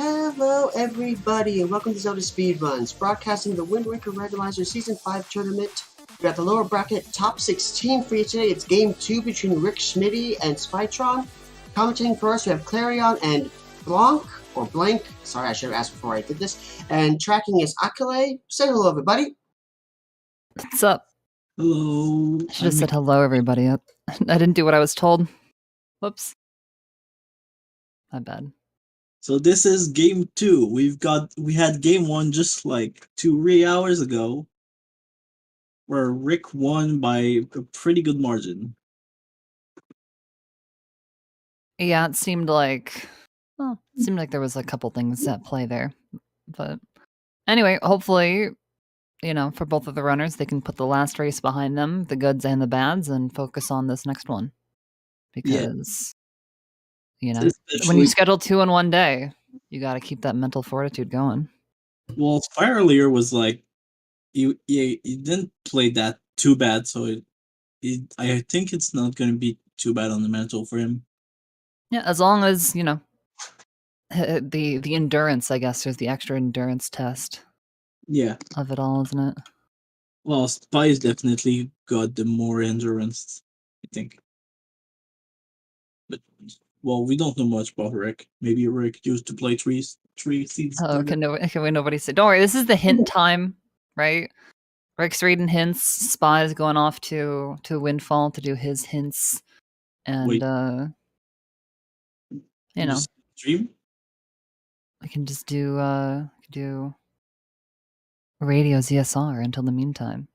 Hello everybody and welcome to ZeldaSpeedRuns, broadcasting the Wind Waker Randomizer Season 5 tournament. We got the lower bracket top 16 for you today. It's game 2 between Rick, Schmidty, and Spytron. Commentating for us, we have Clarion and Blank. Sorry, I should have asked before I did this. And tracking is Akale. Say hello everybody. What's up? Hello. I should have said hello, everybody. I didn't do what I was told. Whoops. My bad. So this is game 2. We had game 1 just like 3 hours ago, where Rick won by a pretty good margin. Yeah, it seemed like there was a couple things at play there. But anyway, hopefully, for both of the runners, they can put the last race behind them, the goods and the bads, and focus on this next one. Because when you schedule 2 in one day, you got to keep that mental fortitude going. Well, Spire earlier was like, he didn't play that too bad, so I think it's not going to be too bad on the mental for him. Yeah, as long as, the endurance, I guess, there's the extra endurance test. Yeah. Of it all, isn't it? Well, Spy's definitely got the more endurance, I think. But, well, we don't know much about Rick. Maybe Rick used to play three seeds. Oh, can nobody say? Don't worry, this is the hint time, right? Rick's reading hints. Spy's going off to Windfall to do his hints, and Wait. Stream. We can just do radio ZSR until the meantime.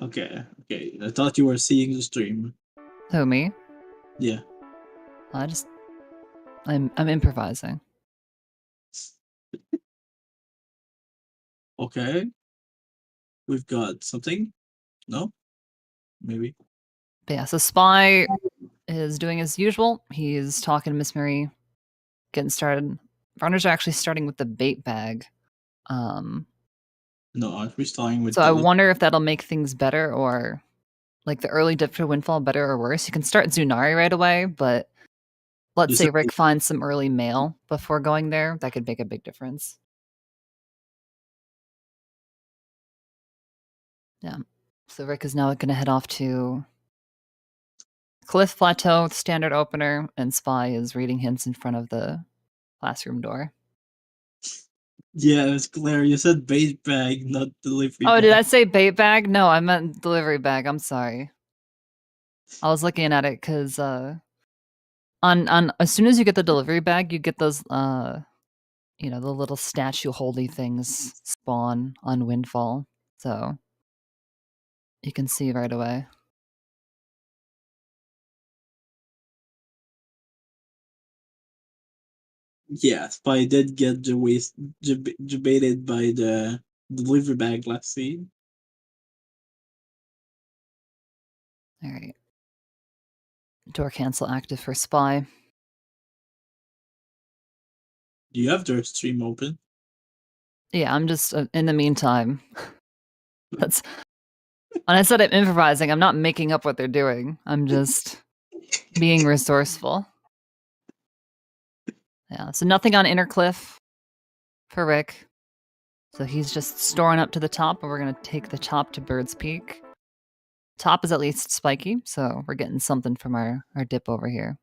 Okay. I thought you were seeing the stream. Who, me? Yeah. I'm improvising. Okay. We've got something? No? Maybe. But yeah, so Spy is doing as usual. He's talking to Miss Marie, getting started. Runners are actually starting with the bait bag. No, aren't we starting with... So I wonder if that'll make things better, or like the early dip to Windfall better or worse. You can start Zunari right away, but let's say Rick finds some early mail before going there. That could make a big difference. Yeah. So Rick is now going to head off to Cliff Plateau, standard opener, and Spy is reading hints in front of the classroom door. Yeah, it's clear. You said bait bag, not delivery bag. Oh, did I say bait bag? No, I meant delivery bag. I'm sorry. I was looking at it because on as soon as you get the delivery bag, you get those the little statue holdy things spawn on Windfall. So you can see right away. Yeah, Spy did get debated by the delivery bag last scene. Alright. Door cancel active for Spy. Do you have their stream open? Yeah, I'm just in the meantime. That's when I said I'm improvising, I'm not making up what they're doing. I'm just being resourceful. Yeah, so nothing on Inner Cliff for Rick. So he's just storing up to the top, and we're going to take the top to Bird's Peak. Top is at least spiky, so we're getting something from our dip over here.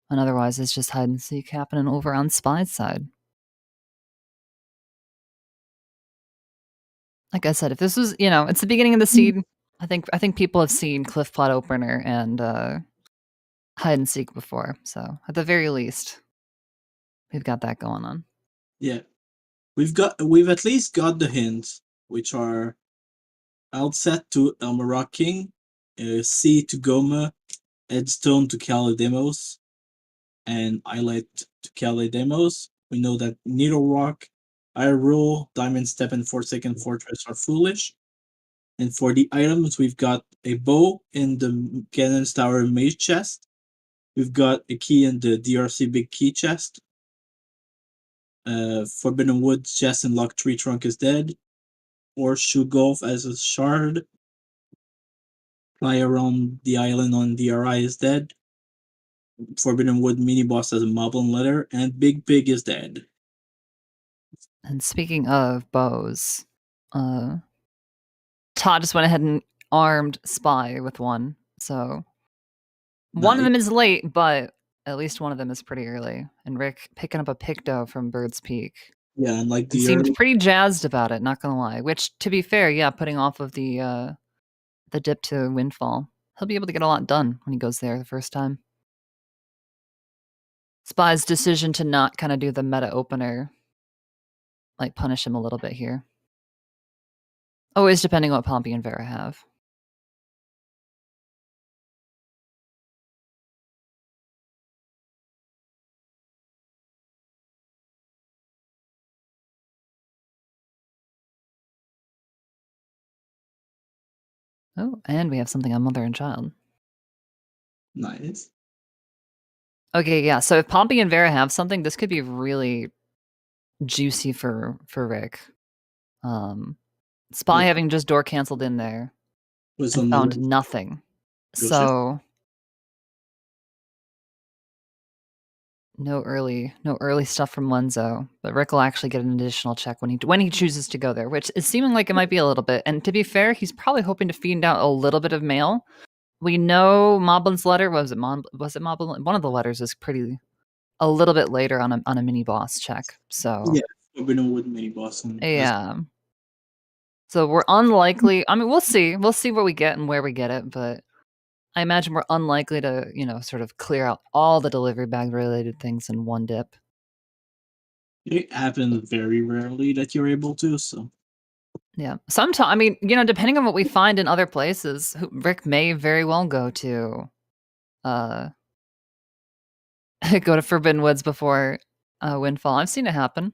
And otherwise, it's just hide and seek happening over on Spy's side. Like I said, if this was, it's the beginning of the seed, I think people have seen Cliff Plot Opener and hide and seek before. So at the very least, we've got that going on. Yeah. We've at least got the hints, which are Outset to Elmara King, C to Goma, Edstone to Calidemos, and Islet to Calidemos. We know that Needle Rock, Iron Rule, Diamond Step, and Forsaken Fortress are foolish. And for the items, we've got a bow in the Cannon's Tower Mage chest. We've got a key in the DRC Big Key chest. Forbidden Woods chest and Lock Tree Trunk is dead. Horseshoe Golf as a shard. Fly around the island on DRI is dead. Forbidden Wood mini boss as a Moblin letter, and Big Pig is dead. And speaking of bows, Todd just went ahead and armed Spy with one. So one of Nice. them is late, but at least one of them is pretty early. And Rick picking up a Picto from Bird's Peak. Yeah, and like He the seems early, pretty jazzed about it, not gonna lie. Which, to be fair, yeah, putting off of the dip to Windfall, he'll be able to get a lot done when he goes there the first time. Spy's decision to not kind of do the meta opener might punish him a little bit here. Always depending on what Pompey and Vera have. Oh, and we have something on Mother and Child. nice. Okay, yeah. So if Pompey and Vera have something, this could be really juicy for Rick. Spy Yeah. having just door canceled in there Was and on found the nothing. Ghost So no early stuff from Lenzo, but Rick will actually get an additional check when he chooses to go there, which is seeming like it might be a little bit. And to be fair, he's probably hoping to feed out a little bit of mail. We know Moblin's letter was it Moblin? One of the letters is a little bit later on a mini boss check. So Yeah, Forbidden Wood mini boss. And yeah. So we're unlikely. I mean, we'll see. We'll see what we get and where we get it, but I imagine we're unlikely to, sort of clear out all the delivery bag related things in one dip. it happens very rarely that you're able to. So Yeah. Sometimes, I mean, depending on what we find in other places, Rick may very well go to, go to Forbidden Woods before Windfall. I've seen it happen.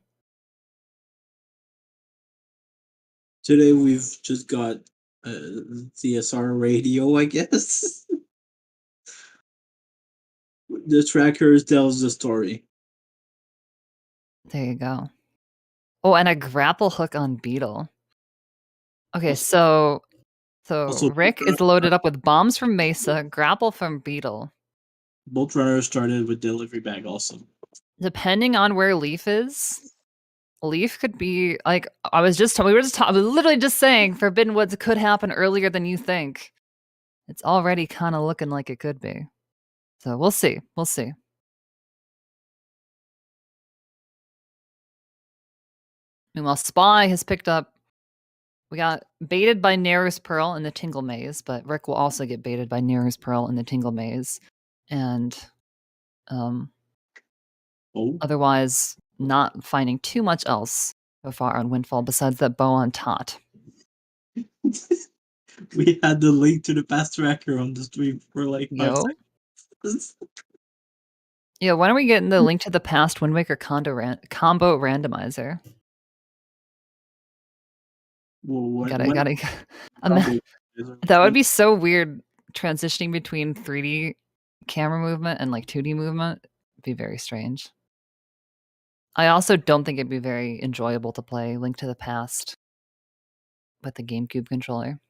today we've just got CSR radio, I guess. The tracker tells the story. There you go. Oh, and a grapple hook on Beetle. Okay, Also- so Also, Rick is loaded up with bombs from Mesa, grapple from Beetle. both runners started with delivery bag. Also, Depending on where Leaf is, Leaf could be like I was literally just saying Forbidden Woods could happen earlier than you think. It's already kind of looking like it could be. So we'll see. We'll see. Meanwhile, Spy has picked up. We got baited by Neru's Pearl in the Tingle Maze, but Rick will also get baited by Neru's Pearl in the Tingle Maze. And otherwise, not finding too much else so far on Windfall besides that bow on Tot. we had the link to the past tracker on the stream for like 5 seconds. Yeah, why don't we get in the link to the past Wind Waker combo randomizer? Gotta. That would be so weird transitioning between 3D camera movement and like 2D movement. It'd be very strange. I also don't think it'd be very enjoyable to play Link to the Past with the GameCube controller.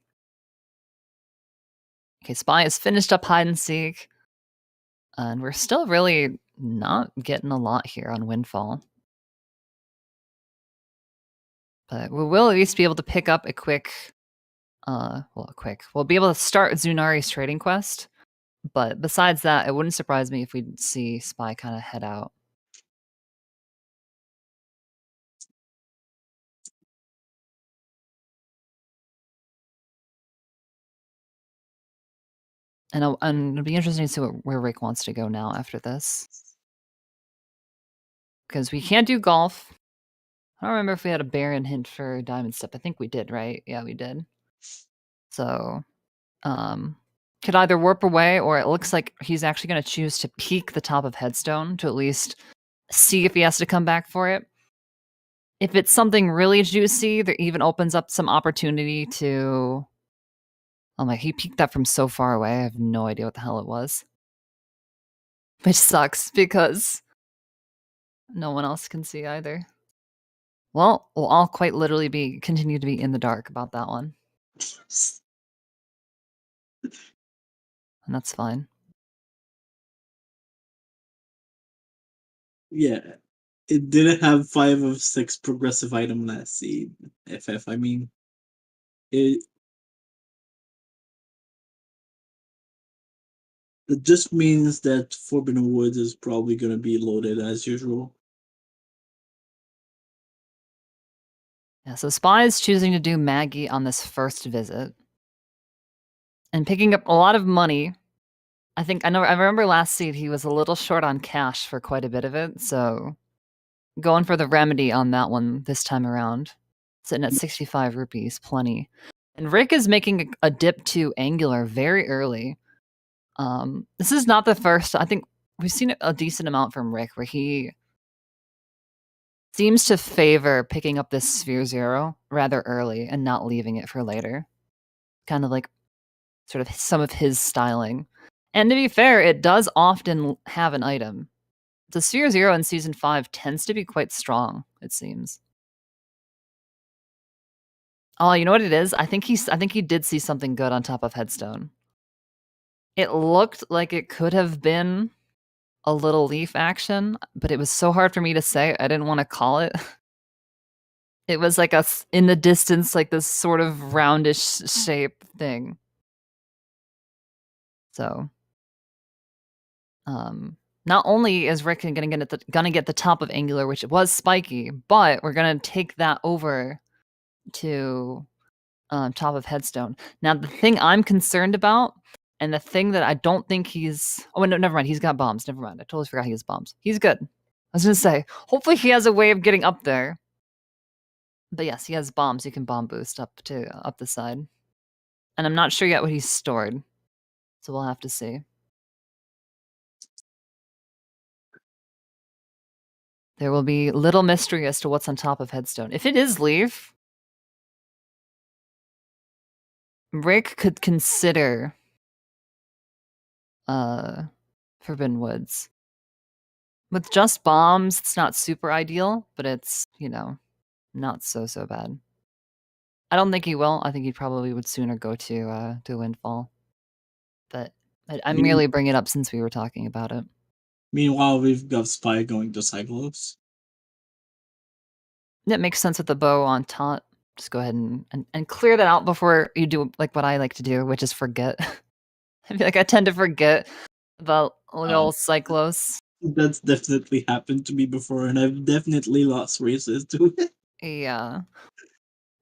Okay, Spy has finished up hide and seek. And we're still really not getting a lot here on Windfall. But we will at least be able to pick up a quick. We'll be able to start Zunari's trading quest. But besides that, it wouldn't surprise me if we'd see Spy kind of head out. And it'll be interesting to see where Rick wants to go now after this. Because we can't do golf. I don't remember if we had a Baron hint for Diamond Step. I think we did, right? Yeah, we did. So, could either warp away, or it looks like he's actually going to choose to peek the top of Headstone to at least see if he has to come back for it. If it's something really juicy, there even opens up some opportunity to... Oh my, he peeked that from so far away. I have no idea what the hell it was. Which sucks, because no one else can see either. Well, we'll all quite literally continue to be in the dark about that one. And that's fine. Yeah. it didn't have 5 of 6 progressive item last seed. FF, I mean, it just means that Forbidden Woods is probably going to be loaded as usual. Yeah, so Spy is choosing to do Maggie on this first visit and picking up a lot of money. I remember last seed he was a little short on cash for quite a bit of it, so going for the remedy on that one this time around. Sitting at 65 rupees, plenty. And Rick is making a dip to Angular very early. This is not the first. I think we've seen a decent amount from Rick where he seems to favor picking up this Sphere Zero rather early and not leaving it for later. Kind of like sort of some of his styling. And to be fair, it does often have an item. The Sphere Zero in Season 5 tends to be quite strong, it seems. Oh, you know what it is? I think he did see something good on top of Headstone. It looked like it could have been a little leaf action, but it was so hard for me to say. I didn't want to call it. It was like in the distance, like this sort of roundish shape thing. So, not only is Rick gonna get the top of Angular, which was spiky, but we're gonna take that over to top of Headstone. Now, the thing I'm concerned about, and the thing that I don't think he's... Oh, no, never mind. He's got bombs. Never mind. I totally forgot he has bombs. He's good. I was going to say, hopefully he has a way of getting up there. But yes, he has bombs. You can bomb boost up the side. And I'm not sure yet what he's stored. So we'll have to see. There will be little mystery as to what's on top of Headstone. If it is Leaf, Rick could consider Forbidden Woods. With just bombs, it's not super ideal, but it's, not so bad. I don't think he will. I think he probably would sooner go to Windfall. But I'm really bringing it up since we were talking about it. Meanwhile, we've got Spy going to Cyclops. It makes sense with the bow on taunt. Just go ahead and clear that out before you do like what I like to do, which is forget. I feel like I tend to forget about little Cyclos. That's definitely happened to me before, and I've definitely lost races to it. Yeah.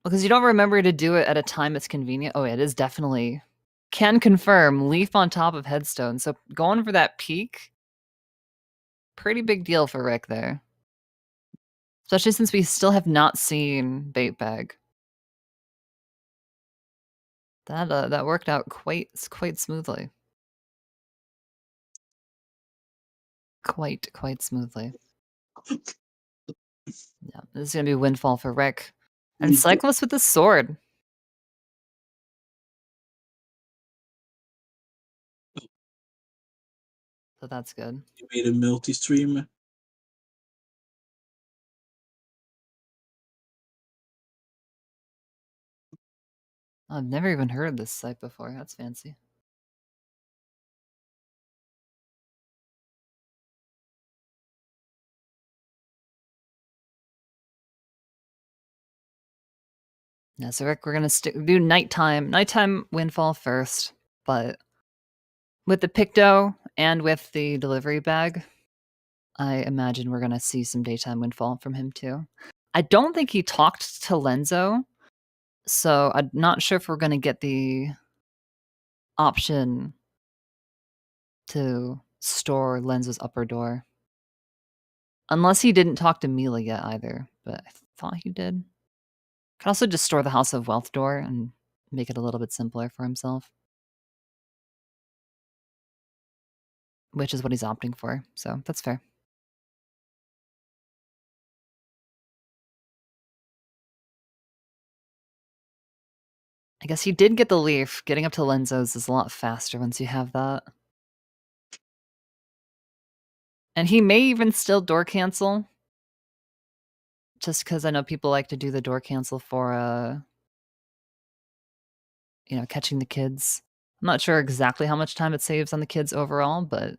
Because you don't remember to do it at a time that's convenient. Oh, it is definitely... Can confirm, Leaf on top of Headstone. So going for that peak, pretty big deal for Rick there. Especially since we still have not seen Bait Bag. That worked out quite smoothly. Quite smoothly. Yeah, this is gonna be Windfall for Rick. And Cyclops with the sword. So that's good. You made a multi-stream. I've never even heard of this site before. That's fancy. Yeah, so Rick, we're gonna do nighttime Windfall first, but with the Picto and with the delivery bag, I imagine we're gonna see some daytime Windfall from him too. I don't think he talked to Lenzo, so I'm not sure if we're gonna get the option to store Lenzo's upper door. Unless he didn't talk to Mila yet either, but I thought he did. Could also just store the House of Wealth door and make it a little bit simpler for himself. Which is what he's opting for, so that's fair. I guess he did get the leaf. Getting up to Lenzo's is a lot faster once you have that. And he may even still door cancel. Just because I know people like to do the door cancel for, catching the kids. I'm not sure exactly how much time it saves on the kids overall, but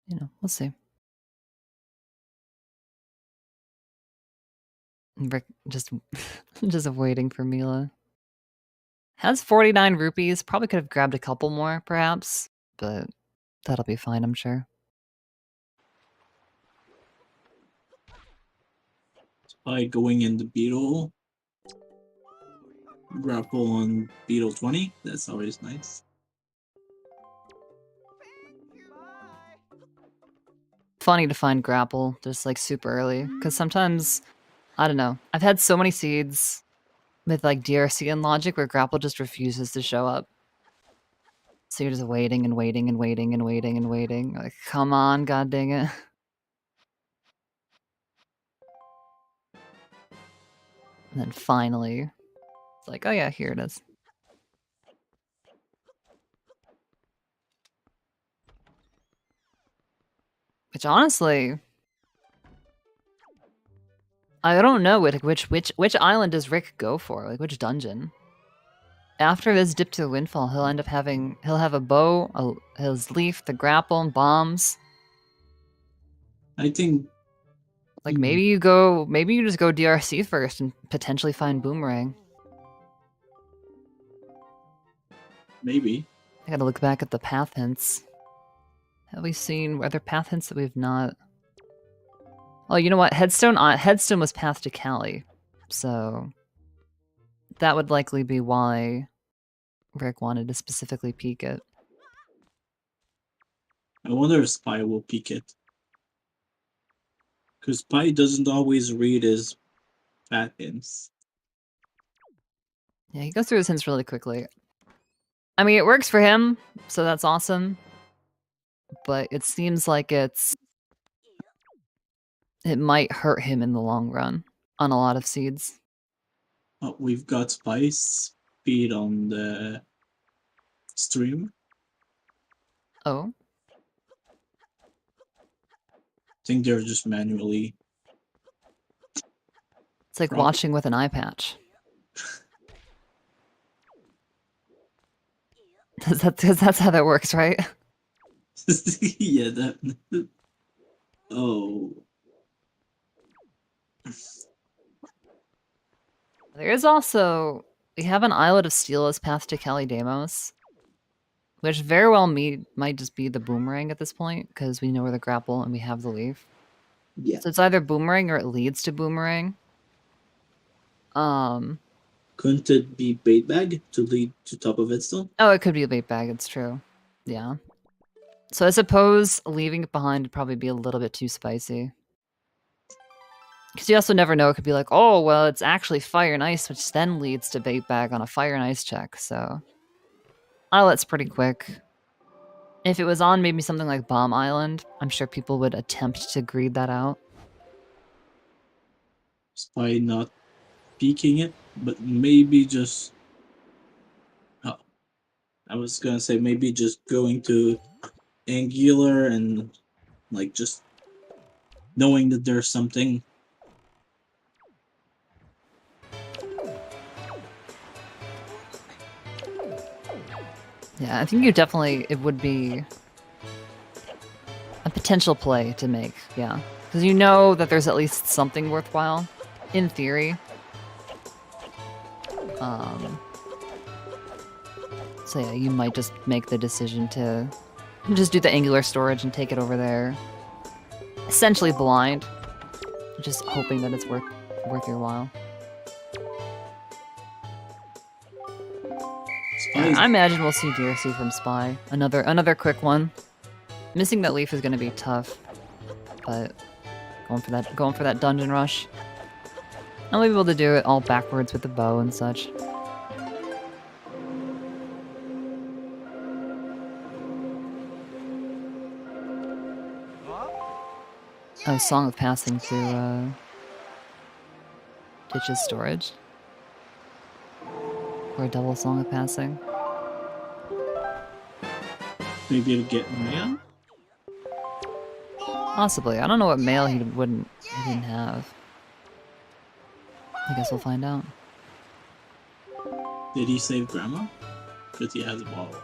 you know, we'll see. Rick just just waiting for Mila. Has 49 rupees. Probably could have grabbed a couple more, perhaps, but that'll be fine, I'm sure. By going in the beetle. Grapple on beetle 20. That's always nice. Funny to find grapple just like super early, because sometimes, I don't know, I've had so many seeds with like DRC and logic where grapple just refuses to show up. So you're just waiting and waiting and waiting and waiting and waiting. Like, come on, god dang it. And then finally, it's like, oh yeah, here it is. Which honestly, I don't know which island does Rick go for? Like which dungeon? After this dip to the windfall, he'll end up he'll have a bow, his leaf, the grapple, and bombs. I think Like maybe you just go DRC first and potentially find Boomerang. maybe. I gotta look back at the path hints. Have we seen other path hints that we've not? Oh, you know what? Headstone was path to Cali, so that would likely be why Rick wanted to specifically peek it. I wonder if Spy will peek it. Because Spy doesn't always read his fat hints. Yeah, he goes through his hints really quickly. I mean, it works for him, so that's awesome. But it seems like it might hurt him in the long run on a lot of seeds. Oh, we've got Spy's speed on the stream. Oh, I think they're just manually. it's like Probably. watching with an eye patch. That's how that works, right? Yeah, that. Oh. There is also, we have an Islet of Steel as path to Cali Demos, which very well might just be the Boomerang at this point, because we know where the grapple and we have the leaf. Yeah. So it's either Boomerang or it leads to Boomerang. Couldn't it be bait bag to lead to top of it still? Oh, it could be a bait bag, it's true. Yeah. So I suppose leaving it behind would probably be a little bit too spicy. Because you also never know, it could be like, oh, well, it's actually Fire and Ice, which then leads to bait bag on a Fire and Ice check, so... Islet's pretty quick. If it was on maybe something like Bomb Island, I'm sure people would attempt to greed that out. Spy not peeking it, but maybe just. Oh, I was gonna say maybe just going to Angular and like just knowing that there's something. Yeah, I think it would be a potential play to make, yeah. Because you know that there's at least something worthwhile, in theory. So yeah, you might just make the decision to just do the angular storage and take it over there. Essentially blind. Just hoping that it's worth your while. Yeah, I imagine we'll see DRC from Spy. Another quick one. Missing that leaf is gonna be tough. But going for that dungeon rush. I'll be able to do it all backwards with the bow and such. Oh, Song of Passing through Ditch's storage. Or a double Song of Passing. Maybe to get mail? Possibly. I don't know what mail he didn't have. I guess we'll find out. Did he save Grandma? Because he has a bottle.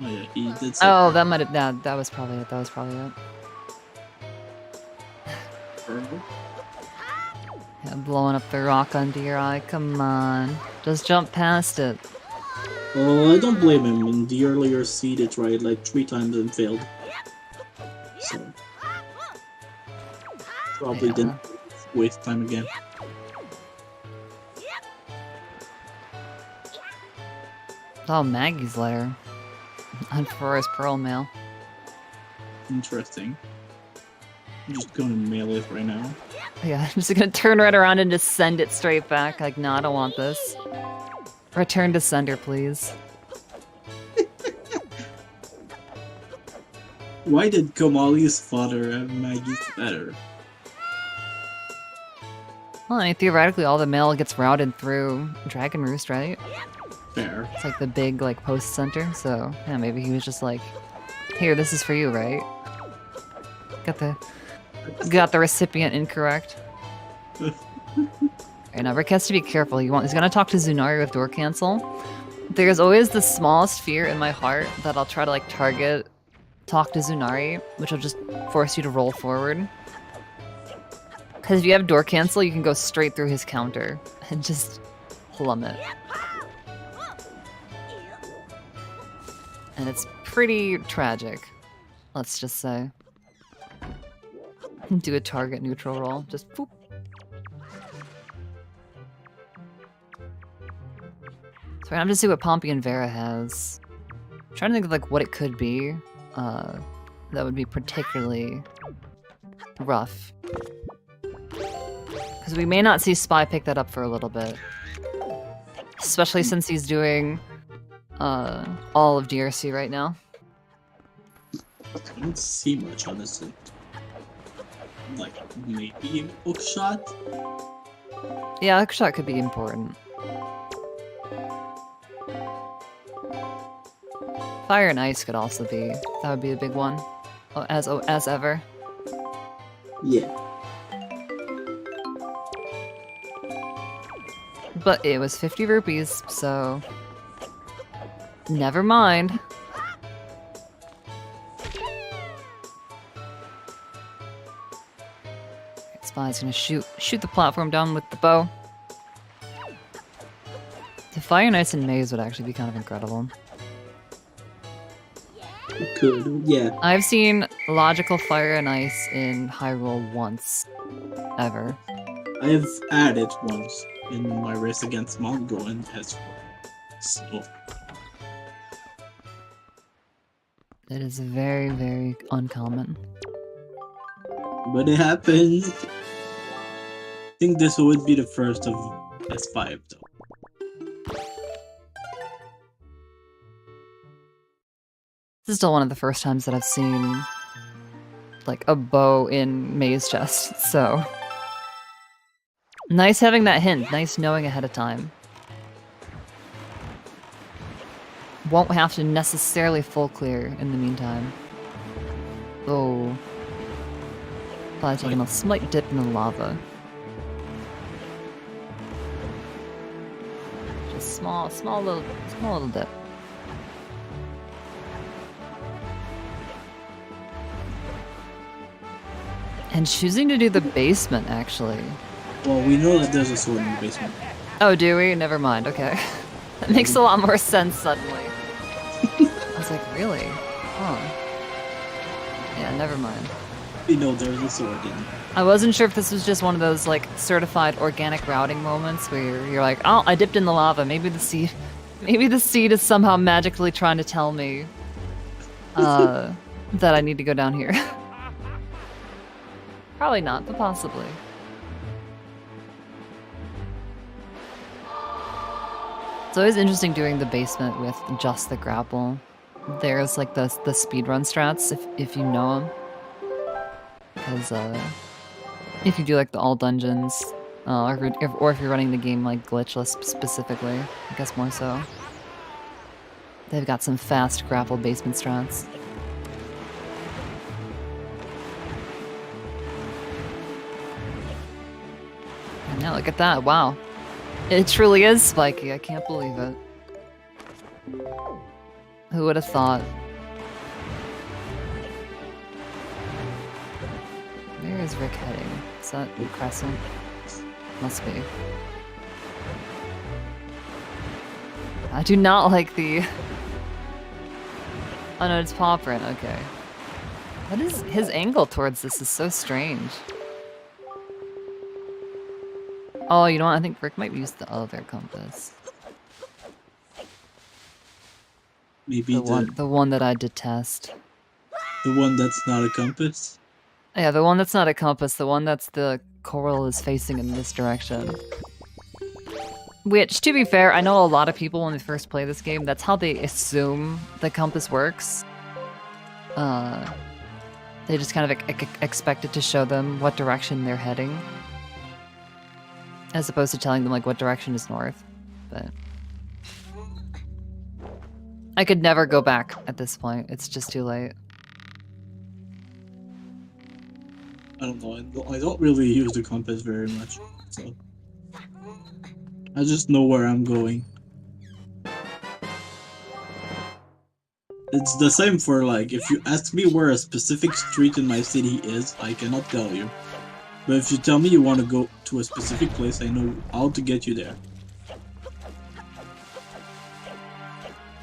Oh yeah, he did say Oh, that might have that was probably it. That was probably it. purple. Yeah, blowing up the rock under your eye. Come on. Just jump past it. Well, I don't blame him. In the earlier seed, it tried like 3 times and failed. So probably Yeah. didn't waste time again. Oh, Maggie's lair. On Forest Pearl Mail. Interesting. I'm just gonna mail it right now. Yeah, I'm just gonna turn right around and just send it straight back. Like, no, I don't want this. Return to sender, please. Why did Komali's father have Maggie's letter? Well, I mean, theoretically, all the mail gets routed through Dragon Roost, right? Fair. It's like the big, like, post center, so yeah, maybe he was just like, here, this is for you, right? Got the recipient incorrect. And now Rick has to be careful. He's gonna talk to Zunari with door cancel. There's always the smallest fear in my heart that I'll try to like talk to Zunari, which will just force you to roll forward. Because if you have door cancel, you can go straight through his counter and just plummet. And it's pretty tragic, let's just say. Do a target neutral roll, just boop. So I'm just see what Pompey and Vera has. I'm trying to think of like what it could be. That would be particularly rough. Because we may not see Spy pick that up for a little bit. Especially since he's doing all of DRC right now. I don't see much, honestly. Like, maybe a hookshot? Yeah, hookshot could be important. Fire and ice could also be. That would be a big one. As ever. Yeah. But it was 50 rupees, so... Never mind. Spy's gonna shoot the platform down with the bow. The Fire and Ice and Maze would actually be kind of incredible. It could, yeah. I've seen logical Fire and Ice in Hyrule once. Ever. I have had it once in my race against Mongo and S4. So... It is very, very uncommon. But it happened. I think this would be the first of S5 though. This is still one of the first times that I've seen like a bow in Maze Chest, so nice having that hint, nice knowing ahead of time. Won't have to necessarily full clear in the meantime. Oh. Probably taking a slight dip in the lava. Just small little dip. And choosing to do the basement, actually. Well, we know that there's a sword in the basement. Oh, do we? Never mind, okay. That makes a lot more sense suddenly. I was like, really? Huh. Yeah, never mind. We know there's a sword in it. I wasn't sure if this was just one of those, like, certified organic routing moments where you're like, oh, I dipped in the lava. Maybe the seed is somehow magically trying to tell me that I need to go down here. Probably not, but possibly. It's always interesting doing the basement with just the grapple. There's like the speedrun strats if you know them. Because if you do like the all dungeons, or if you're running the game like glitchless specifically, I guess more so. They've got some fast grapple basement strats. And now look at that! Wow. It truly is spiky, I can't believe it. Who would have thought? Where is Rick heading? Is that Crescent? Must be. I do not like the... Oh no, it's paw print, okay. What is his angle towards this is so strange. Oh, you know what? I think Rick might use the other compass. Maybe the one that I detest. The one that's not a compass? Yeah, the one that's not a compass, the one that's the coral is facing in this direction. Which, to be fair, I know a lot of people when they first play this game, that's how they assume the compass works. They just kind of expect it to show them what direction they're heading. As opposed to telling them, like, what direction is north. But... I could never go back at this point. It's just too late. I don't know. I don't really use the compass very much, so... I just know where I'm going. It's the same for, like, if you ask me where a specific street in my city is, I cannot tell you. But if you tell me you want to go to a specific place, I know how to get you there.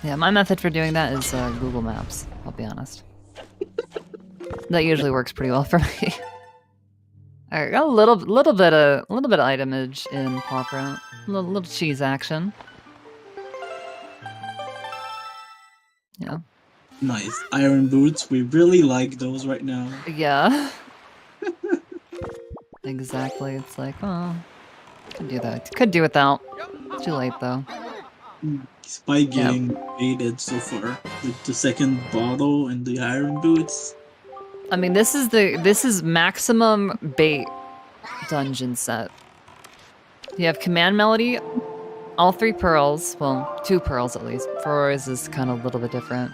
Yeah, my method for doing that is Google Maps, I'll be honest. That usually works pretty well for me. Alright, got a little bit of itemage in Paw Print. Little cheese action. Yeah. Nice. Iron boots, we really like those right now. Yeah. Exactly, it's like, oh, could do that. Could do without. Too late though. Spy getting baited so far with the second bottle and the iron boots. I mean, this is maximum bait dungeon set. You have command melody, all 3 pearls, well, 2 pearls at least. 4 is kind of a little bit different.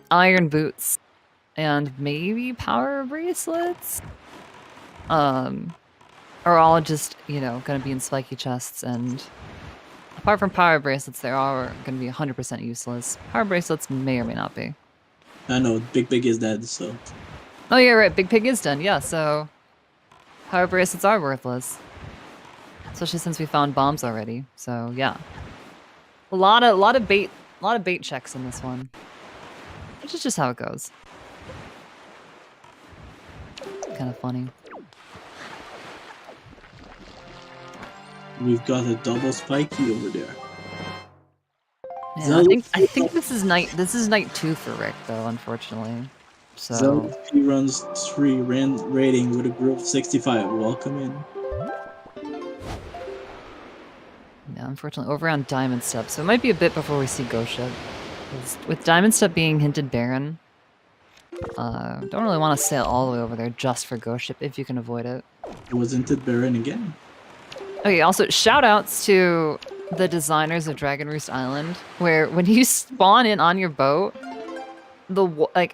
Iron boots, and maybe power bracelets. Are all just, you know, gonna be in spiky chests, and apart from power bracelets, they are gonna be 100% useless. Power bracelets may or may not be. I know, Big Pig is dead, so... Oh yeah, right, Big Pig is done, yeah, so... Power bracelets are worthless. Especially since we found bombs already, so yeah. A lot of bait checks in this one. Which is just how it goes. Kind of funny. We've got a double spiky over there. Yeah, I think this is night 2 for Rick though, unfortunately. So ZeldaSpeedRuns 3 rating with a group of 65. Welcome in. Yeah, unfortunately over on Diamond Step, so it might be a bit before we see Ghost Ship. With Diamond Step being hinted barren, don't really want to sail all the way over there just for Ghost Ship if you can avoid it. Wasn't it barren again? Okay, also shout outs to the designers of Dragon Roost Island, where when you spawn in on your boat,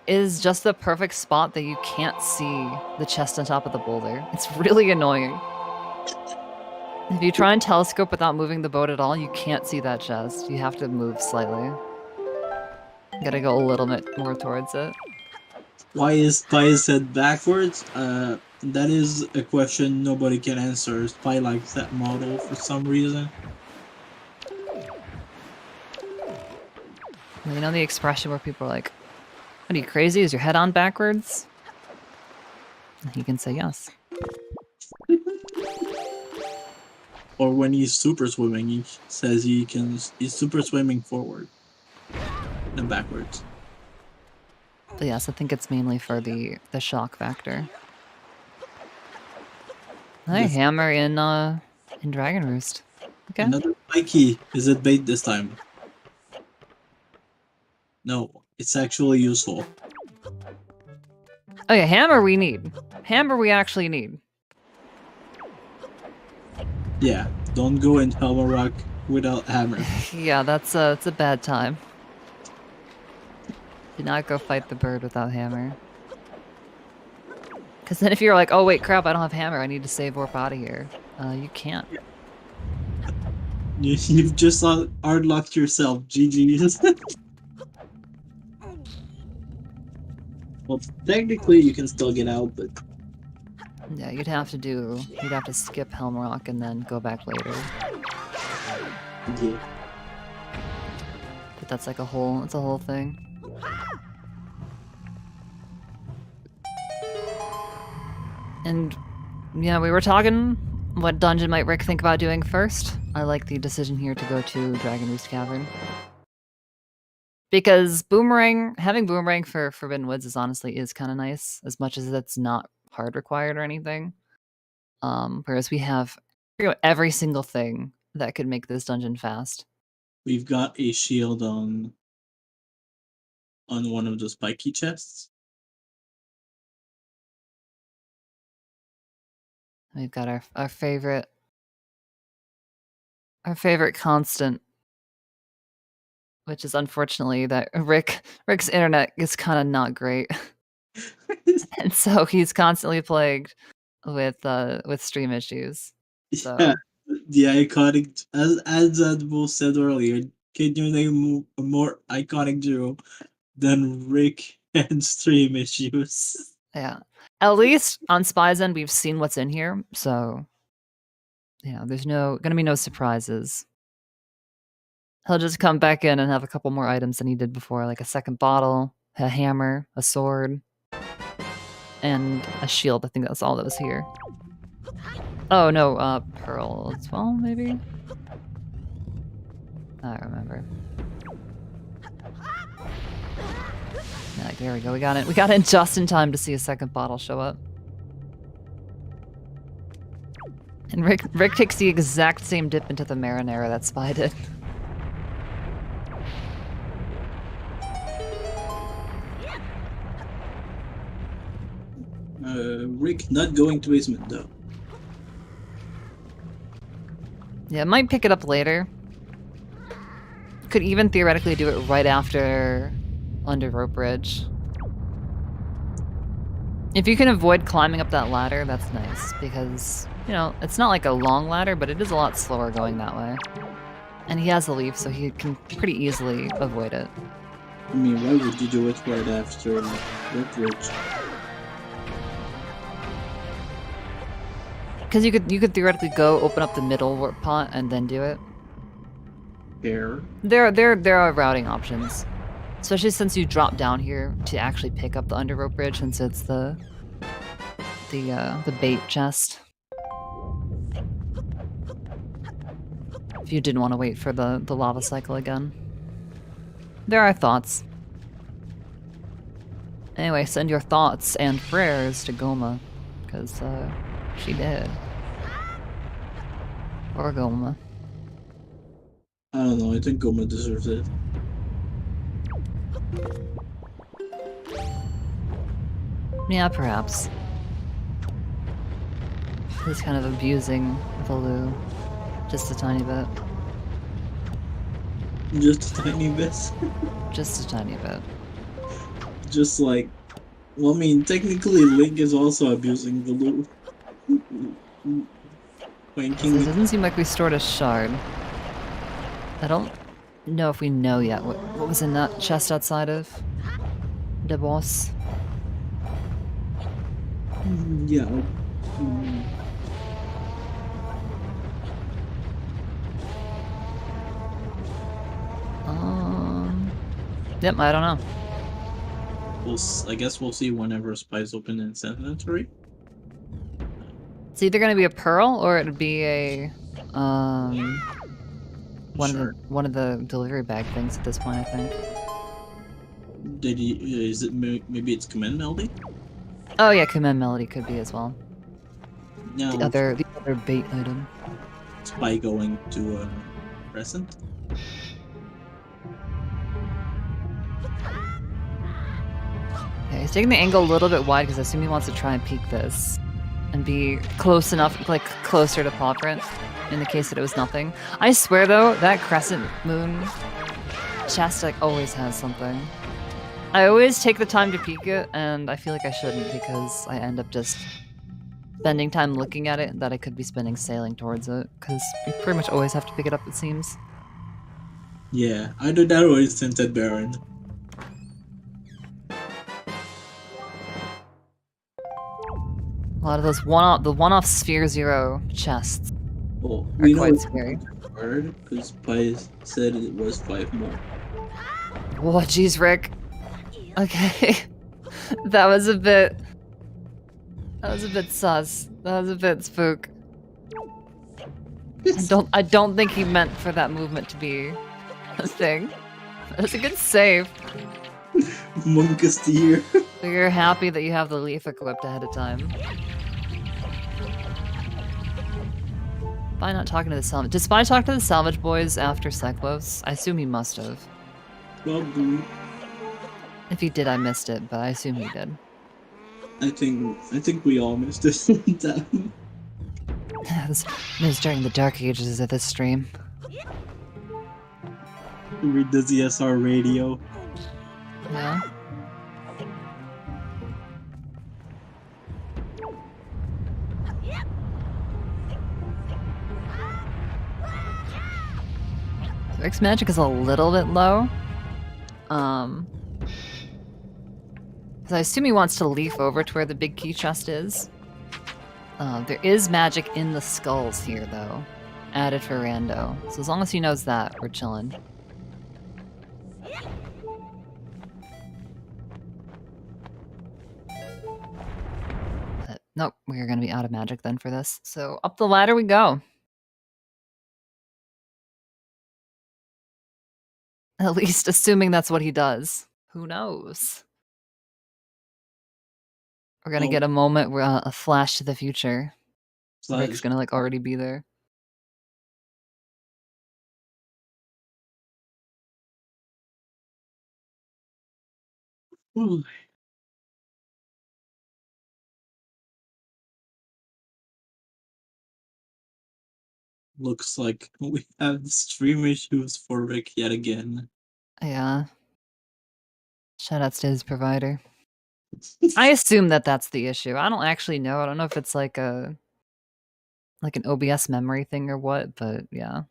is just the perfect spot that you can't see the chest on top of the boulder. It's really annoying. If you try and telescope without moving the boat at all, you can't see that chest. You have to move slightly. You gotta go a little bit more towards it. Why is Spy's head backwards? That is a question nobody can answer. Spy likes that model for some reason. You know the expression where people are like, "What are you, crazy? Is your head on backwards?" And he can say yes. Or when he's super swimming, he says he's super swimming forward and backwards. But yes, I think it's mainly for the shock factor. Hi, Yes. Hammer in Dragon Roost. Okay. Another spiky. Is it bait this time? No, it's actually useful. Oh yeah, Hammer we need. Hammer we actually need. Yeah, don't go in Helma Rock without hammer. Yeah, it's a bad time. Do not go fight the bird without Hammer. Because then if you're like, oh wait, crap, I don't have Hammer, I need to save warp out of here. You can't. You've just hard-locked yourself, GG. Well, technically you can still get out, but Yeah, you'd have to skip Helm Rock and then go back later. yeah. But that's like it's a whole thing. And yeah, we were talking what dungeon might Rick think about doing first. I like the decision here to go to Dragon Roost Cavern. Because having Boomerang for Forbidden Woods is kind of nice, as much as it's not hard required or anything. Whereas we have every single thing that could make this dungeon fast. We've got a shield on one of the spiky chests. We've got our favorite constant, which is unfortunately that Rick's internet is kind of not great. And so he's constantly plagued with stream issues. So Yeah, the iconic, as Adbo said earlier, can you name a more iconic duo than Rick and stream issues? yeah, at least on Spy's End we've seen what's in here, so yeah, there's gonna be no surprises. He'll just come back in and have a couple more items than he did before, like a second bottle, a hammer, a sword, and a shield. I think that's all that was here. Oh no, pearl as well, maybe? I don't remember. Yeah, there we go. We got it. We got in just in time to see a second bottle show up. And Rick takes the exact same dip into the marinara that Spy did. Rick not going to basement though. Yeah, might pick it up later. Could even theoretically do it right after Under Rope Bridge. If you can avoid climbing up that ladder, that's nice, because, you know, it's not like a long ladder, but it is a lot slower going that way. And he has a leaf, so he can pretty easily avoid it. I mean, why would you do it right after Rope Bridge? Because you could theoretically go open up the middle warp pot and then do it. There. There are routing options, especially since you drop down here to actually pick up the Under Rope Bridge, since it's the bait chest. If you didn't want to wait for the lava cycle again. There are thoughts. Anyway, send your thoughts and prayers to Goma, because she did. Or Goma. I don't know, I think Goma deserves it. Yeah, perhaps. He's kind of abusing Valoo just a tiny bit. Just a tiny bit. Just a tiny bit. Just like, well, I mean, technically Link is also abusing the loot. It doesn't seem like we stored a shard. I don't know if we know yet what was in that chest outside of the boss. Yeah. Yep, I don't know. I guess we'll see whenever Spy's open in inventory. It's either gonna be a pearl or it'd be a one of the delivery bag things at this point, I think. Did he? Is it maybe it's Command Melody? Oh yeah, Command Melody could be as well. No. The other bait item. Spy going to Crescent. Okay, he's taking the angle a little bit wide because I assume he wants to try and peek this and be close enough, like closer to paw print in the case that it was nothing. I swear though, that crescent moon chest like always has something. I always take the time to peek it, and I feel like I shouldn't because I end up just spending time looking at it that I could be spending sailing towards it, because you pretty much always have to pick it up, it seems. Yeah, either that or it's Tinted Baron. lot of those one-off Sphere Zero chests Oh, are we know quite it's scary. hard because Pi said it was 5 more. Whoa, jeez, Rick. Okay. That was a bit sus. That was a bit spook. I don't think he meant for that movement to be a thing. That's a good save. Monkus deer. So you're happy that you have the leaf equipped ahead of time. Spy not talking to the salvage. Did Spy talk to the salvage boys after Cyclos? I assume he must have. Probably. If he did, I missed it, but I assume he did. I think we all missed this time. This was during the dark ages of this stream. Read the ZSR radio. Yeah. Rick's magic is a little bit low. So I assume he wants to leaf over to where the big key chest is. There is magic in the skulls here, though. Added for Rando. So as long as he knows that, we're chilling. But, nope, we're gonna be out of magic then for this. So up the ladder we go. At least assuming that's what he does. Who knows? We're gonna get a moment where a flash to the future. Rick's gonna like already be there. Ooh. Looks like we have stream issues for Rick yet again. Yeah. Shoutouts to his provider. I assume that that's the issue. I don't actually know. I don't know if it's like an OBS memory thing or what, but yeah.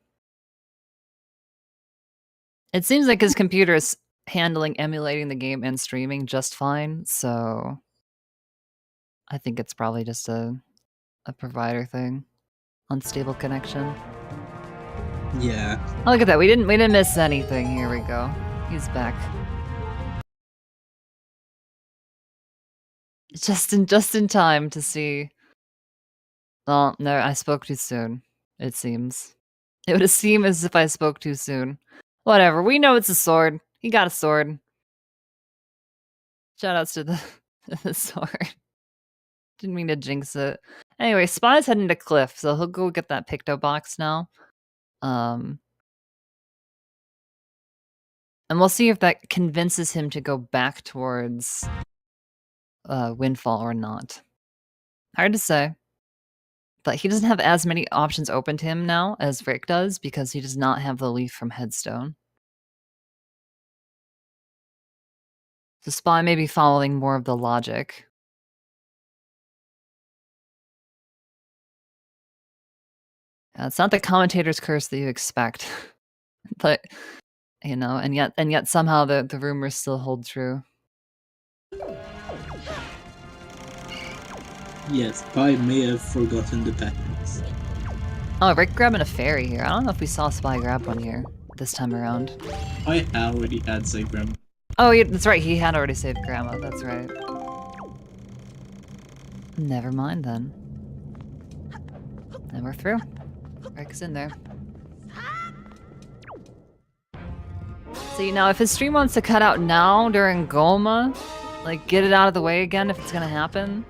It seems like his computer is handling emulating the game and streaming just fine, so I think it's probably just a provider thing. Unstable connection. Yeah. Oh, look at that. We didn't miss anything. Here we go. He's back. Just in time to see. Oh, no, I spoke too soon, it seems. It would seem as if I spoke too soon. Whatever, we know it's a sword. He got a sword. Shoutouts to the sword. Didn't mean to jinx it. Anyway, Spy's heading to Cliff, so he'll go get that Picto box now. And we'll see if that convinces him to go back towards Windfall or not. Hard to say. But he doesn't have as many options open to him now as Rick does because he does not have the leaf from Headstone. So Spy may be following more of the logic. It's not the commentator's curse that you expect. But, you know, and yet somehow the rumors still hold true. Yes, Pi may have forgotten the patterns. Oh, Rick grabbing a fairy here. I don't know if we saw Spy grab one here this time around. I already had Zagram. Oh, yeah, that's right. He had already saved Grandma. That's right. Never mind then. And we're through. Rick's in there. See, now if his stream wants to cut out now during Goma, like get it out of the way again if it's gonna happen.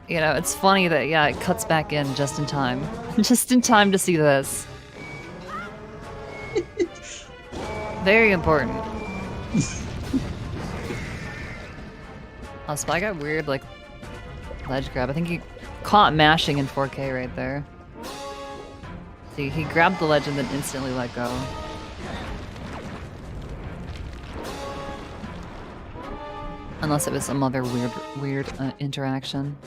You know, it's funny that, yeah, it cuts back in just in time. Just in time to see this. Very important. Oh, Spy got weird, like, ledge grab. I think he caught mashing in 4K right there. See, he grabbed the ledge and then instantly let go. Unless it was some other weird interaction.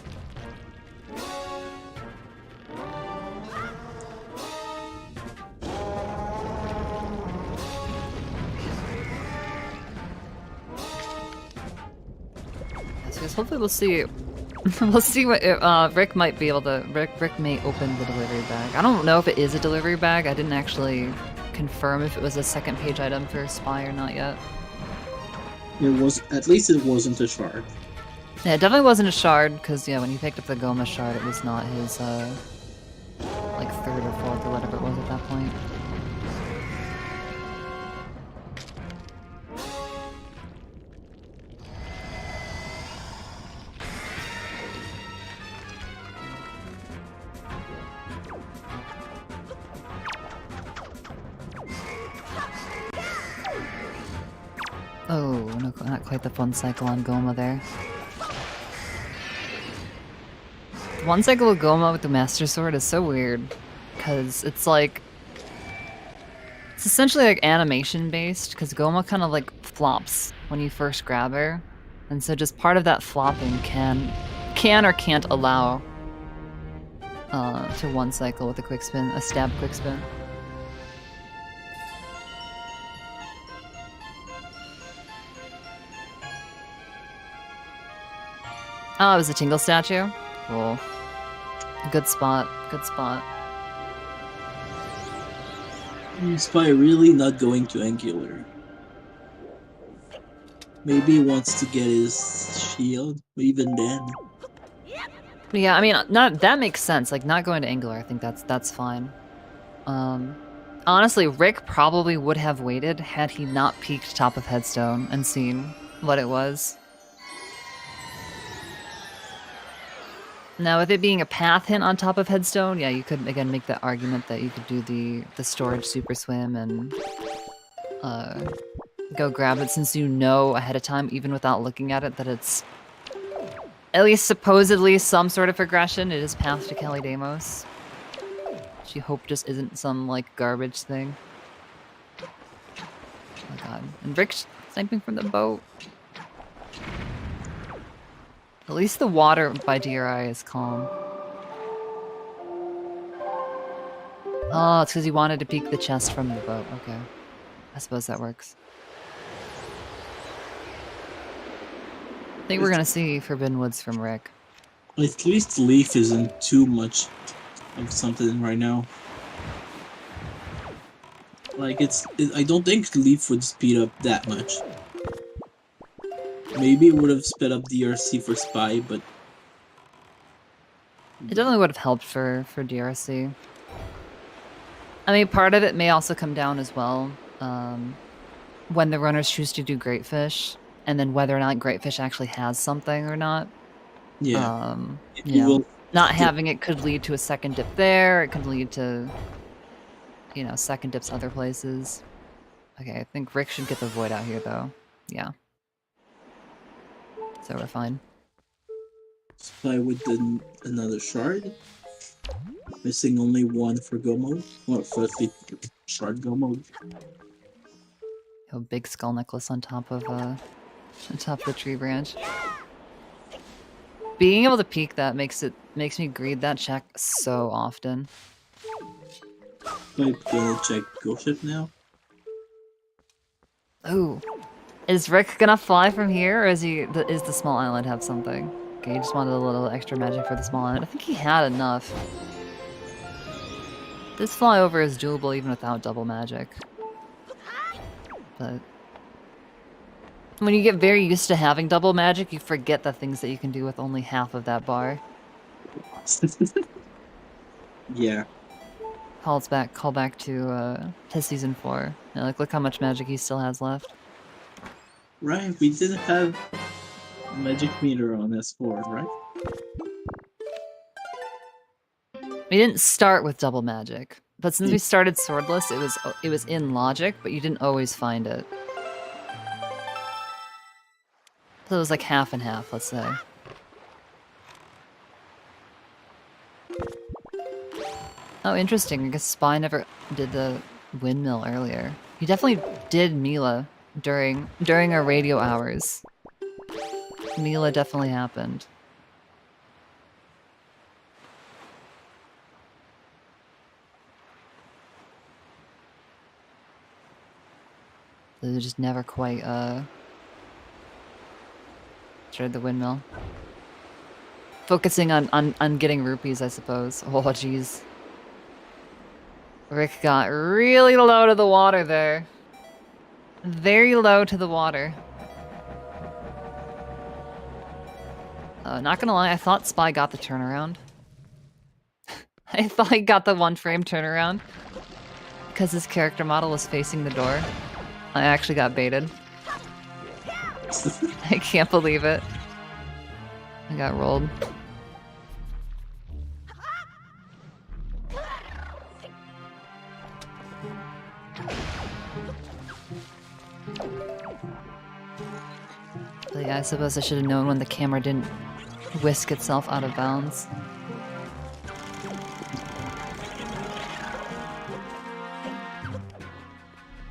So hopefully we'll see We'll see what Rick might be able to. Rick may open the delivery bag. I don't know if it is a delivery bag. I didn't actually confirm if it was a second page item for Spy or not yet. It was, at least it wasn't a shard. Yeah, it definitely wasn't a shard because yeah, when he picked up the Goma shard, it was not his like third or fourth or whatever it was at that point. Oh, no, not quite the fun cycle on Goma there. The one cycle of Goma with the Master Sword is so weird, because it's like... It's essentially like animation based, because Goma kind of like flops when you first grab her. And so just part of that flopping can or can't allow to one cycle with a quick spin, a stab quick spin. Oh, it was a Tingle statue? Cool. Good spot. Good spot. Spy really not going to Angular. Maybe he wants to get his shield, but even then. Yeah, I mean, not that makes sense. Like, not going to Angular, I think that's fine. Honestly, Rick probably would have waited had he not peeked top of Headstone and seen what it was. Now, with it being a path hint on top of Headstone, yeah, you could, again, make that argument that you could do the storage super swim and go grab it since you know ahead of time, even without looking at it, that it's at least supposedly some sort of progression. It is path to Kelly Damos. Which you hope just isn't some, like, garbage thing. Oh my god. And Rick's sniping from the boat. At least the water by DRI is calm. Oh, it's because he wanted to peek the chest from the boat. Okay. I suppose that works. I think we're gonna see Forbidden Woods from Rick. At least Leaf isn't too much of something right now. Like, I don't think Leaf would speed up that much. Maybe it would have sped up DRC for Spy, but... It definitely would have helped for DRC. I mean, part of it may also come down as well, when the runners choose to do Great Fish, and then whether or not Great Fish actually has something or not. Yeah. You know, not having it could lead to a second dip there, it could lead to, you know, second dips other places. Okay, I think Rick should get the Void out here, though. Yeah. So we're fine. Spy with another shard. Missing only one for Gomo. Well, for the shard Gomo. A big skull necklace on top of the tree branch. Being able to peek that makes me greed that check so often. I'm gonna check Ghost Ship now. Ooh. Is Rick gonna fly from here, or is the small island have something? Okay, he just wanted a little extra magic for the small island. I think he had enough. This flyover is doable even without double magic. But when you get very used to having double magic, you forget the things that you can do with only half of that bar. Yeah. Call back to season 4. You know, like, look how much magic he still has left. Right, we didn't have magic meter on S4, right? We didn't start with double magic, but since we started swordless, it was in logic, but you didn't always find it. So it was like half and half, let's say. Oh, interesting. I guess Spy never did the windmill earlier. He definitely did Mila during our radio hours. Mila definitely happened. They just never quite tried the windmill. Focusing on getting rupees, I suppose. Oh, jeez. Rick got really low to the water there. Very low to the water. Not gonna lie, I thought Spy got the turnaround. I thought he got the 1-frame turnaround. Because his character model was facing the door. I actually got baited. I can't believe it. I got rolled. But yeah, I suppose I should have known when the camera didn't whisk itself out of bounds.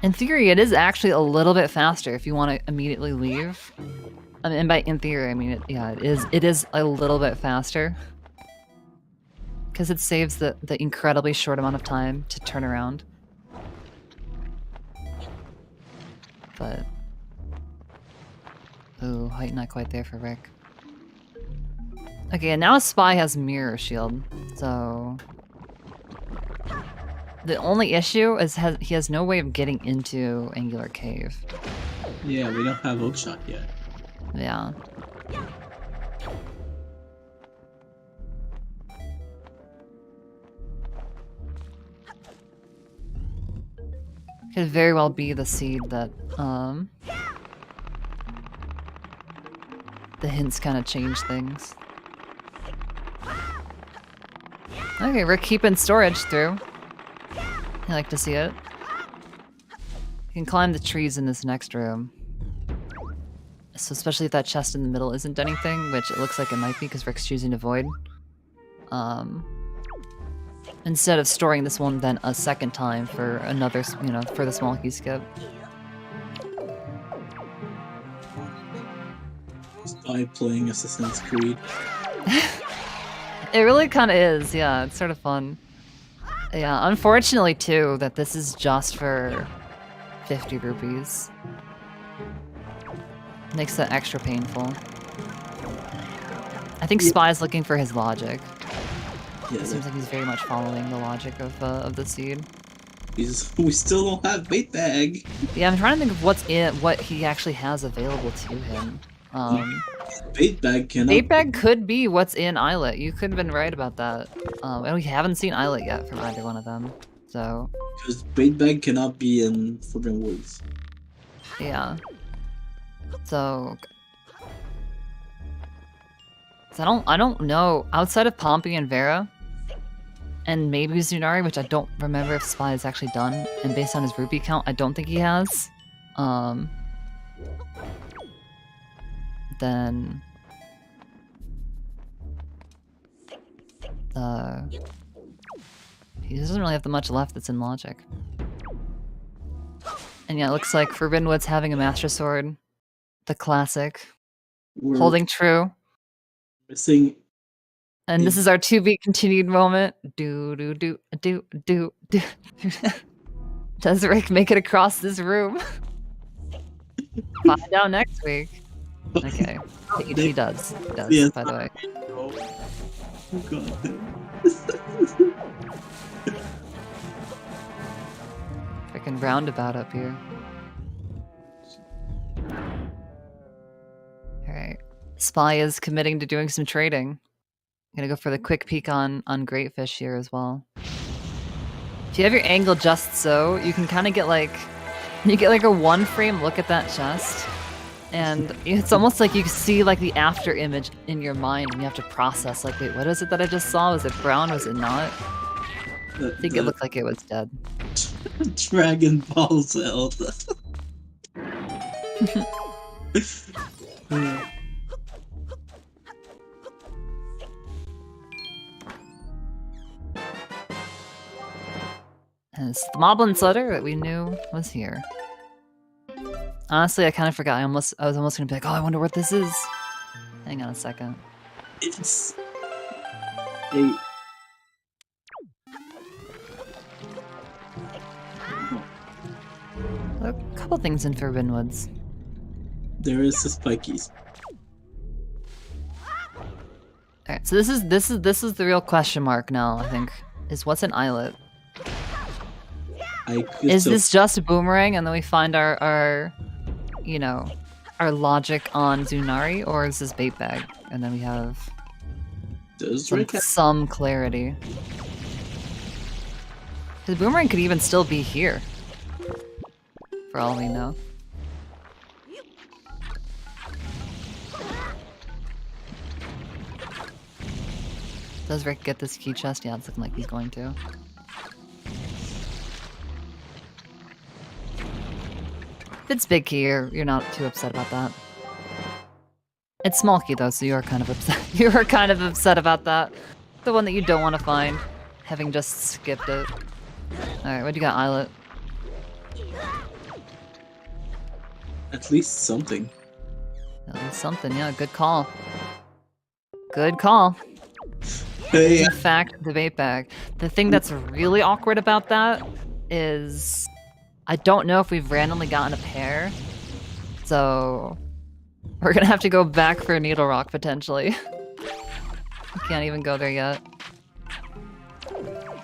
In theory, it is actually a little bit faster if you want to immediately leave. I mean, and by in theory, I mean it is a little bit faster. Because it saves the incredibly short amount of time to turn around. But ooh, height not quite there for Rick. Okay, and now Spy has Mirror Shield, so the only issue is he has no way of getting into Angular Cave. Yeah, we don't have hookshot yet. Yeah. Could very well be the seed that the hints kind of change things. Okay, Rick keeping storage through. I like to see it. You can climb the trees in this next room. So especially if that chest in the middle isn't anything, which it looks like it might be because Rick's choosing to void. Instead of storing this one then a second time for another, you know, for the small key skip. Spy playing Assassin's Creed. It really kind of is, yeah. It's sort of fun. Yeah, unfortunately too, that this is just for 50 rupees. Makes that extra painful. I think Spy's looking for his logic. Yeah, It seems like he's very much following the logic of the seed. we still don't have bait bag. Yeah, I'm trying to think of what he actually has available to him. Bait bag cannot. Bait bag could be what's in Islet. You could have been right about that. And we haven't seen Islet yet from either one of them. So Because bait bag cannot be in Forbidden Woods. yeah. So I don't know outside of Pompey and Vera. And maybe Zunari, which I don't remember if Spy has actually done. And based on his rupee count, I don't think he has. Then he doesn't really have that much left that's in logic. And yeah, it looks like Forbidden Woods having a Master Sword. The classic. We're Holding true. missing. And this is our to be continued moment. Do. Does Rick make it across this room? Find out next week. Okay. He does. He does, Yes. by the way. Oh god. Freaking roundabout up here. Alright. Spy is committing to doing some trading. Gonna go for the quick peek on Greatfish here as well. If you have your angle just so, you can kind of get like a 1-frame look at that chest. And it's almost like you see like the after image in your mind and you have to process like, wait, what is it that I just saw? Was it brown? Was it not? I think it looked like it was dead. Dragon Ball Zelda. And it's the Moblin Slitter that we knew was here. Honestly, I kind of forgot. I was almost gonna be like, oh, I wonder what this is. Hang on a second. It's a A couple things in Forbidden Woods. there is the spikies. Alright, so this is the real question mark now, I think. Is what's an islet? Is this just a boomerang and then we find our you know, our logic on Zunari, or is this bait bag? And then we have some clarity. The boomerang could even still be here. For all we know. Does Rick get this key chest? Yeah, it's looking like he's going to. If it's big key, you're not too upset about that. It's small key though, so you are kind of upset. You are kind of upset about that. The one that you don't want to find, having just skipped it. Alright, what do you got, Islet? At least something. At least something, yeah, good call. Good call. Hey. In fact, the bait bag. The thing that's really awkward about that is I don't know if we've randomly gotten a pair, so we're gonna have to go back for a needle rock potentially. We can't even go there yet.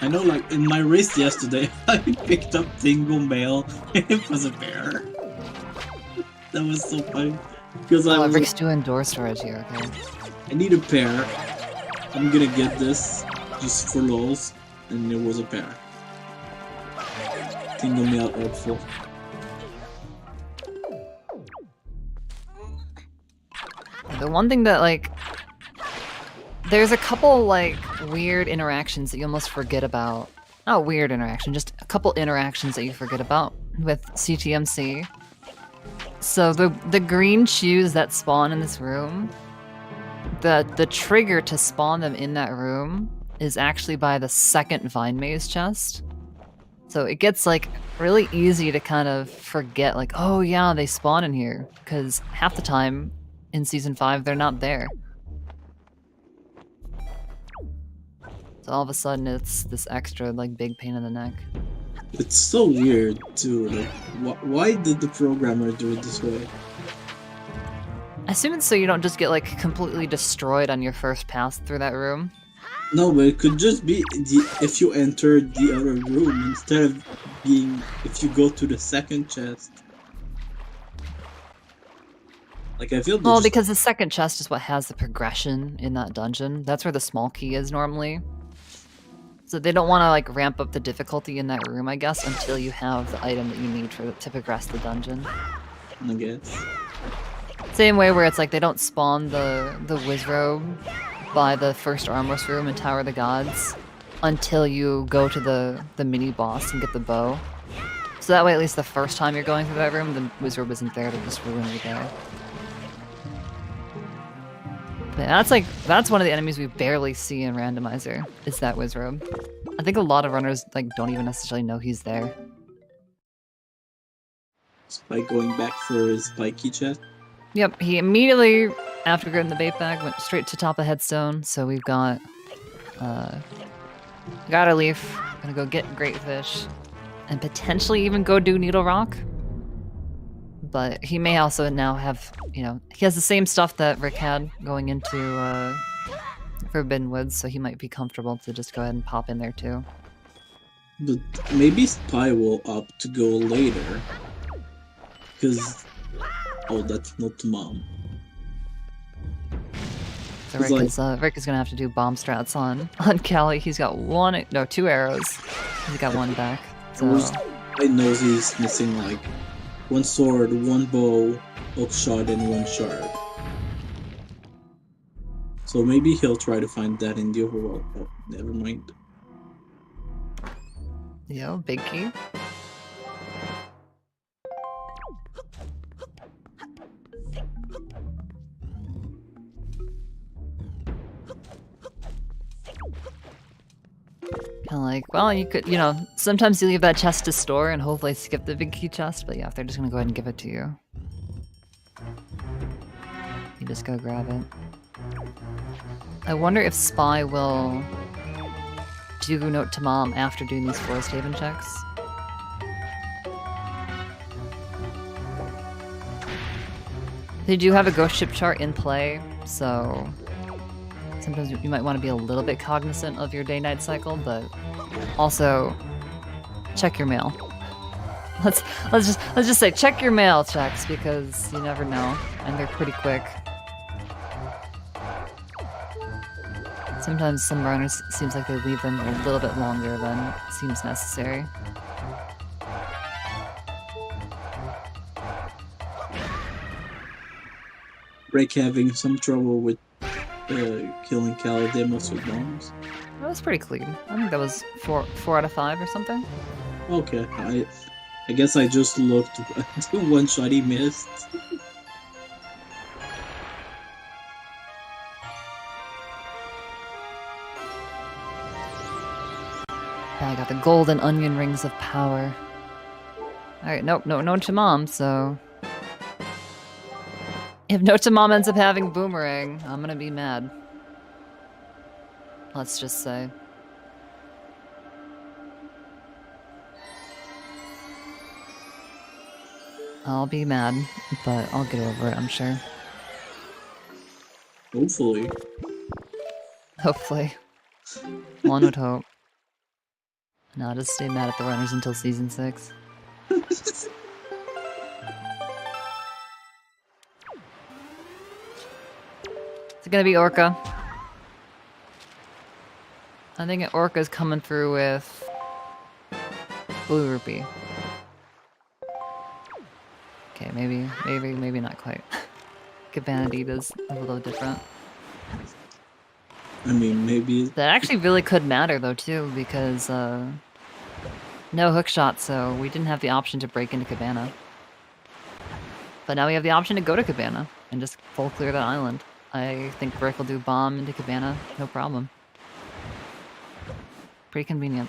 I know, like in my race yesterday, I picked up Dingo Mail and it was a pair. That was so funny because I was Rick's doing door storage here. Okay. I need a pair. I'm gonna get this just for lols, and there was a pair. Tingle Mail helpful. The one thing that, like, there's a couple, like, weird interactions that you almost forget about. Not weird interaction, just a couple interactions that you forget about with CTMC. So the green shoes that spawn in this room, the trigger to spawn them in that room is actually by the second Vine Maze chest. So it gets, like, really easy to kind of forget, like, oh yeah, they spawn in here. Because half the time in Season 5, they're not there. So all of a sudden it's this extra, like, big pain in the neck. It's so weird, too. Like, why did the programmer do it this way? I assume it's so you don't just get, like, completely destroyed on your first pass through that room. No, but it could just be if you enter the other room instead of being if you go to the second chest. Like I feel. Well, because the second chest is what has the progression in that dungeon. That's where the small key is normally. So they don't want to, like, ramp up the difficulty in that room, I guess, until you have the item that you need to progress the dungeon. I guess. Same way where it's like they don't spawn the Wizrobe by the first armless room in Tower of the Gods until you go to the mini boss and get the bow. So that way, at least the first time you're going through that room, the Wizrobe isn't there to just ruin your day. But that's one of the enemies we barely see in Randomizer, is that Wizrobe. I think a lot of runners, like, don't even necessarily know he's there. Spike going back for his spiky chest. Yep, he immediately, after getting the bait bag, went straight to top of headstone. So we've got a leaf, gonna go get great fish, and potentially even go do needle rock. But he may also now have, you know, he has the same stuff that Rick had going into Forbidden Woods, so he might be comfortable to just go ahead and pop in there too. But maybe Spy will opt to go later. Because... Oh, that's not Mom. So Rick is gonna have to do bomb strats on Callie. He's got two arrows. He's got one back. So I know he's missing like one sword, one bow, hook shot, and one shard. So maybe he'll try to find that in the overworld. Oh, never mind. Yo, big key. Kind of like, well, you could, you know, sometimes you leave that chest to store and hopefully skip the big key chest, but yeah, if they're just gonna go ahead and give it to you, you just go grab it. I wonder if Spy will do Note to Mom after doing these Forest Haven checks. They do have a ghost ship chart in play, so sometimes you might want to be a little bit cognizant of your day-night cycle, but also check your mail. Let's just say check your mail checks, because you never know, and they're pretty quick. Sometimes some runners seems like they leave them a little bit longer than seems necessary. Rick having some trouble with killing Calidemos with bombs. That was pretty clean. I think that was 4 out of 5 or something. Okay, I guess I just looked at the one shot he missed. Yeah, I got the golden onion rings of power. Alright, nope, no Chamam, so... If no Chamam ends up having Boomerang, I'm gonna be mad. Let's just say. I'll be mad, but I'll get over it, I'm sure. Hopefully. Hopefully. One would hope. No, I'll just stay mad at the runners until season 6. It's gonna be Orca. I think Orca's coming through with Blue Rupee. Okay, maybe not quite. Cabanadita's a little different. I mean, maybe... That actually really could matter, though, too, because, no hookshot, so we didn't have the option to break into Cabana. But now we have the option to go to Cabana and just full clear the island. I think Brick will do bomb into Cabana, no problem. Pretty convenient.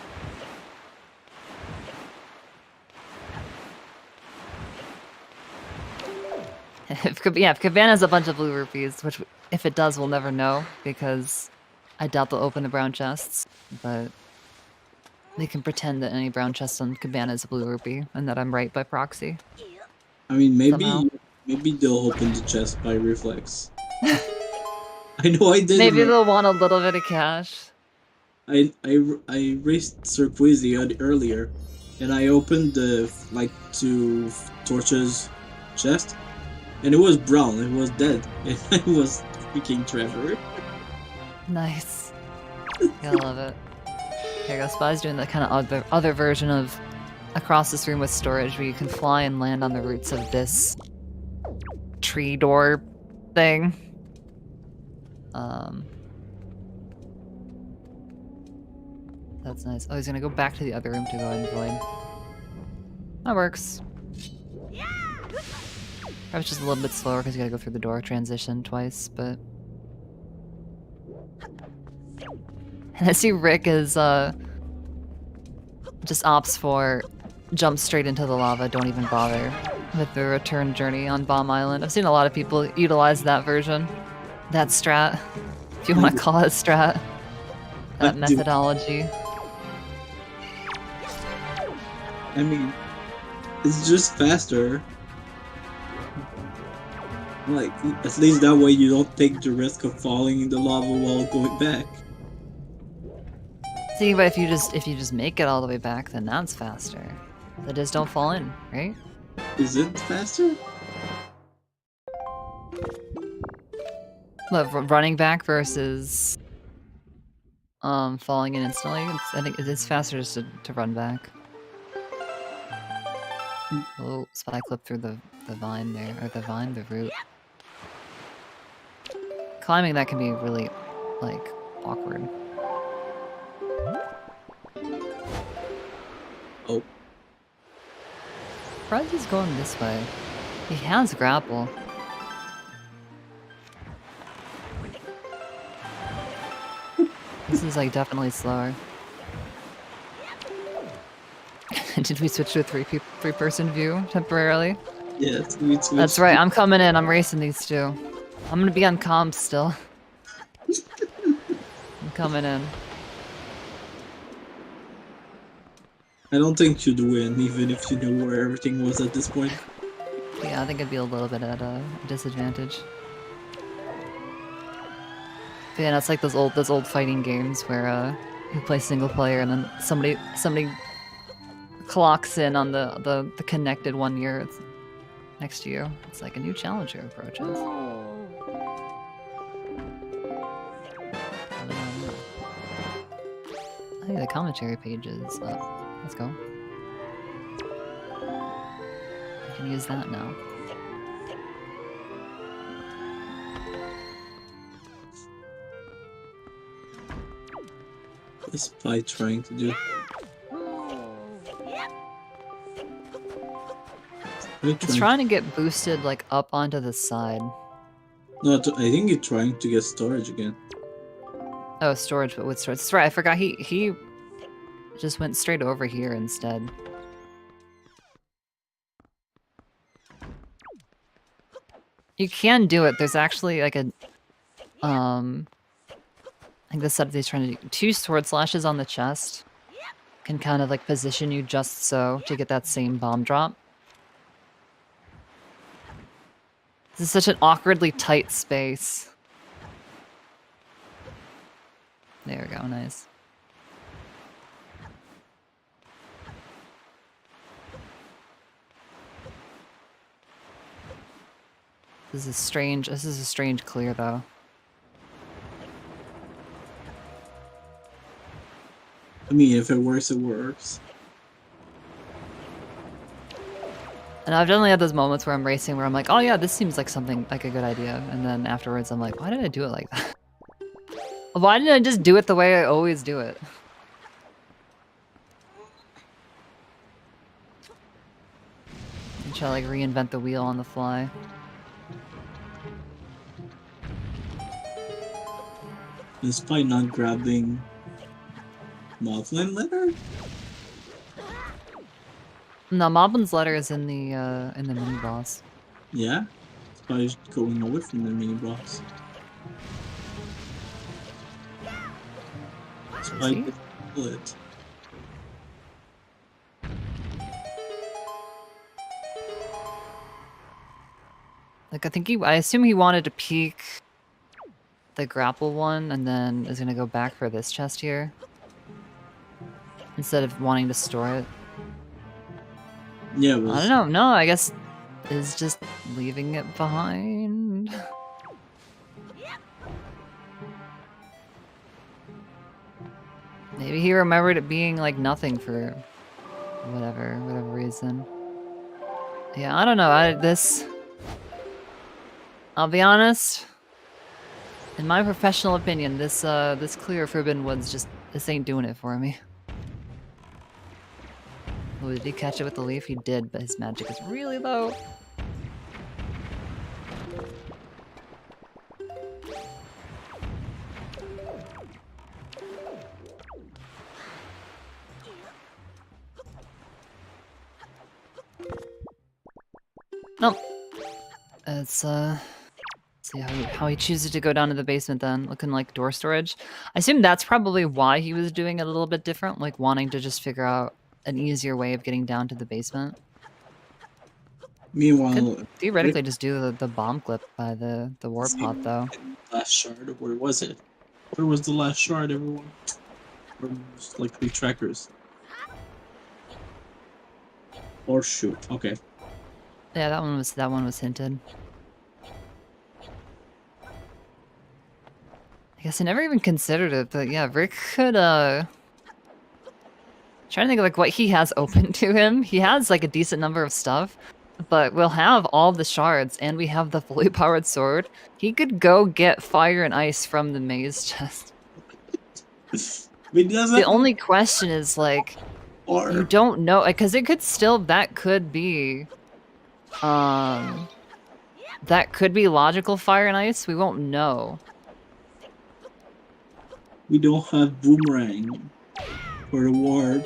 If Cabana has a bunch of blue rupees, which if it does, we'll never know, because I doubt they'll open the brown chests, but they can pretend that any brown chest on Cabana is a blue rupee, and that I'm right by proxy. I mean, Somehow. maybe they'll open the chest by reflex. I know I did. Maybe they'll want a little bit of cash. I raced Sirquizzi earlier, and I opened the like 2 torches chest, and it was brown. It was dead, and I was freaking Trevor. Nice. Gotta love it. Here goes Spy's doing the kind of other version of across this room with storage, where you can fly and land on the roots of this tree door thing. That's nice. Oh, he's gonna go back to the other room to go and void. That works. Probably just a little bit slower because you gotta go through the door transition twice, but... And I see Rick is, just opts for jump straight into the lava, don't even bother with the return journey on Bomb Island. I've seen a lot of people utilize that version. That strat, if you want to call it a strat. That methodology. I mean, it's just faster. Like, at least that way you don't take the risk of falling in the lava while going back. See, but if you just make it all the way back, then that's faster. So just don't fall in, right? Is it faster? What, running back versus falling in instantly? I think it's faster just to run back. Oh, Spy clip through the vine there, or the root. Climbing that can be really, like, awkward. Oh. Fred is going this way. He has grapple. This is like definitely slower. Did we switch to a three-person view temporarily? Yes, we switched. That's right, I'm coming in, I'm racing these two. I'm gonna be on comms still. I'm coming in. I don't think you'd win, even if you knew where everything was at this point. Yeah, I think I'd be a little bit at a disadvantage. But yeah, it's like those old fighting games where you play single player and then somebody clocks in on the connected one year next to you. It's like a new challenger approaches. I think the commentary page is up. Let's go. I can use that now. What is Spy trying to do? It's trying to get boosted like up onto the side. No, I think you're trying to get storage again. Oh, storage, but with storage. That's right, I forgot he just went straight over here instead. You can do it. There's actually like a I think the setup he's trying to do 2 sword slashes on the chest can kind of like position you just so to get that same bomb drop. This is such an awkwardly tight space. There we go, nice. This is a strange clear though. I mean, if it works, it works. And I've definitely had those moments where I'm racing where I'm like, oh yeah, this seems like something like a good idea. And then afterwards I'm like, why did I do it like that? Why didn't I just do it the way I always do it? And try to like reinvent the wheel on the fly. Despite not grabbing Moblin letter? No, Moblin's letter is in the mini boss. Yeah? Spy's going away from the mini boss. Spy gets bullet. Like I assume he wanted to peek the grapple one and then is gonna go back for this chest here. Instead of wanting to store it. Yeah, I don't know. No, I guess is just leaving it behind. Maybe he remembered it being like nothing for whatever reason. Yeah, I don't know. I'll be honest. In my professional opinion, this clear Forbidden Woods this ain't doing it for me. Oh, did he catch it with the leaf? He did, but his magic is really low. Nope. Let's see how he chooses to go down to the basement then, looking like door storage. I assume that's probably why he was doing it a little bit different, like wanting to just figure out an easier way of getting down to the basement. Meanwhile, could theoretically just do the bomb clip by the warp pot though. Last shard, where was it? Where was the last shard, everyone? Where was like 3 trackers? Or shoot, okay. Yeah, that one was hinted. I guess I never even considered it, but yeah, Rick could trying to think of like what he has open to him. He has like a decent number of stuff, but we'll have all the shards and we have the fully powered sword. He could go get fire and ice from the maze chest. The only question is like, you don't know, because it could still, that could be logical fire and ice. We won't know. We don't have boomerang for a warp.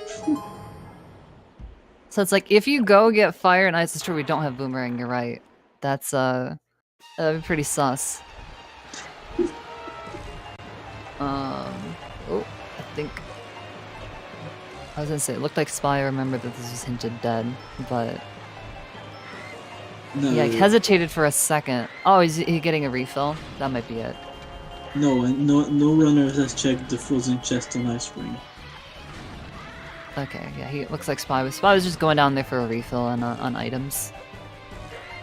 So it's like, if you go get fire and ice, it's true we don't have boomerang, you're right. That's, that'd be pretty sus. Oh, I think... I was gonna say, it looked like Spy remembered that this was hinted dead, but... No. Yeah, he hesitated for a second. Oh, is he getting a refill? That might be it. No, and no runner has checked the frozen chest on Ice Spring. Okay, yeah, he looks like Spy was just going down there for a refill on items.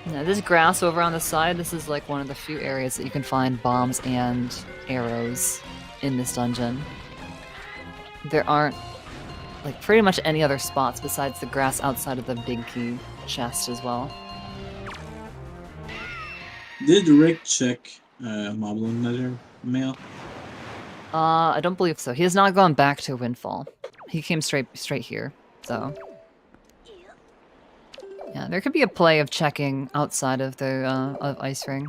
Now, this grass over on the side, this is like one of the few areas that you can find bombs and arrows in this dungeon. There aren't like pretty much any other spots besides the grass outside of the big key chest as well. Did Rick check Moblin Leather Mail? I don't believe so. He has not gone back to Windfall. He came straight here, so... Yeah, there could be a play of checking outside of the of Ice Ring.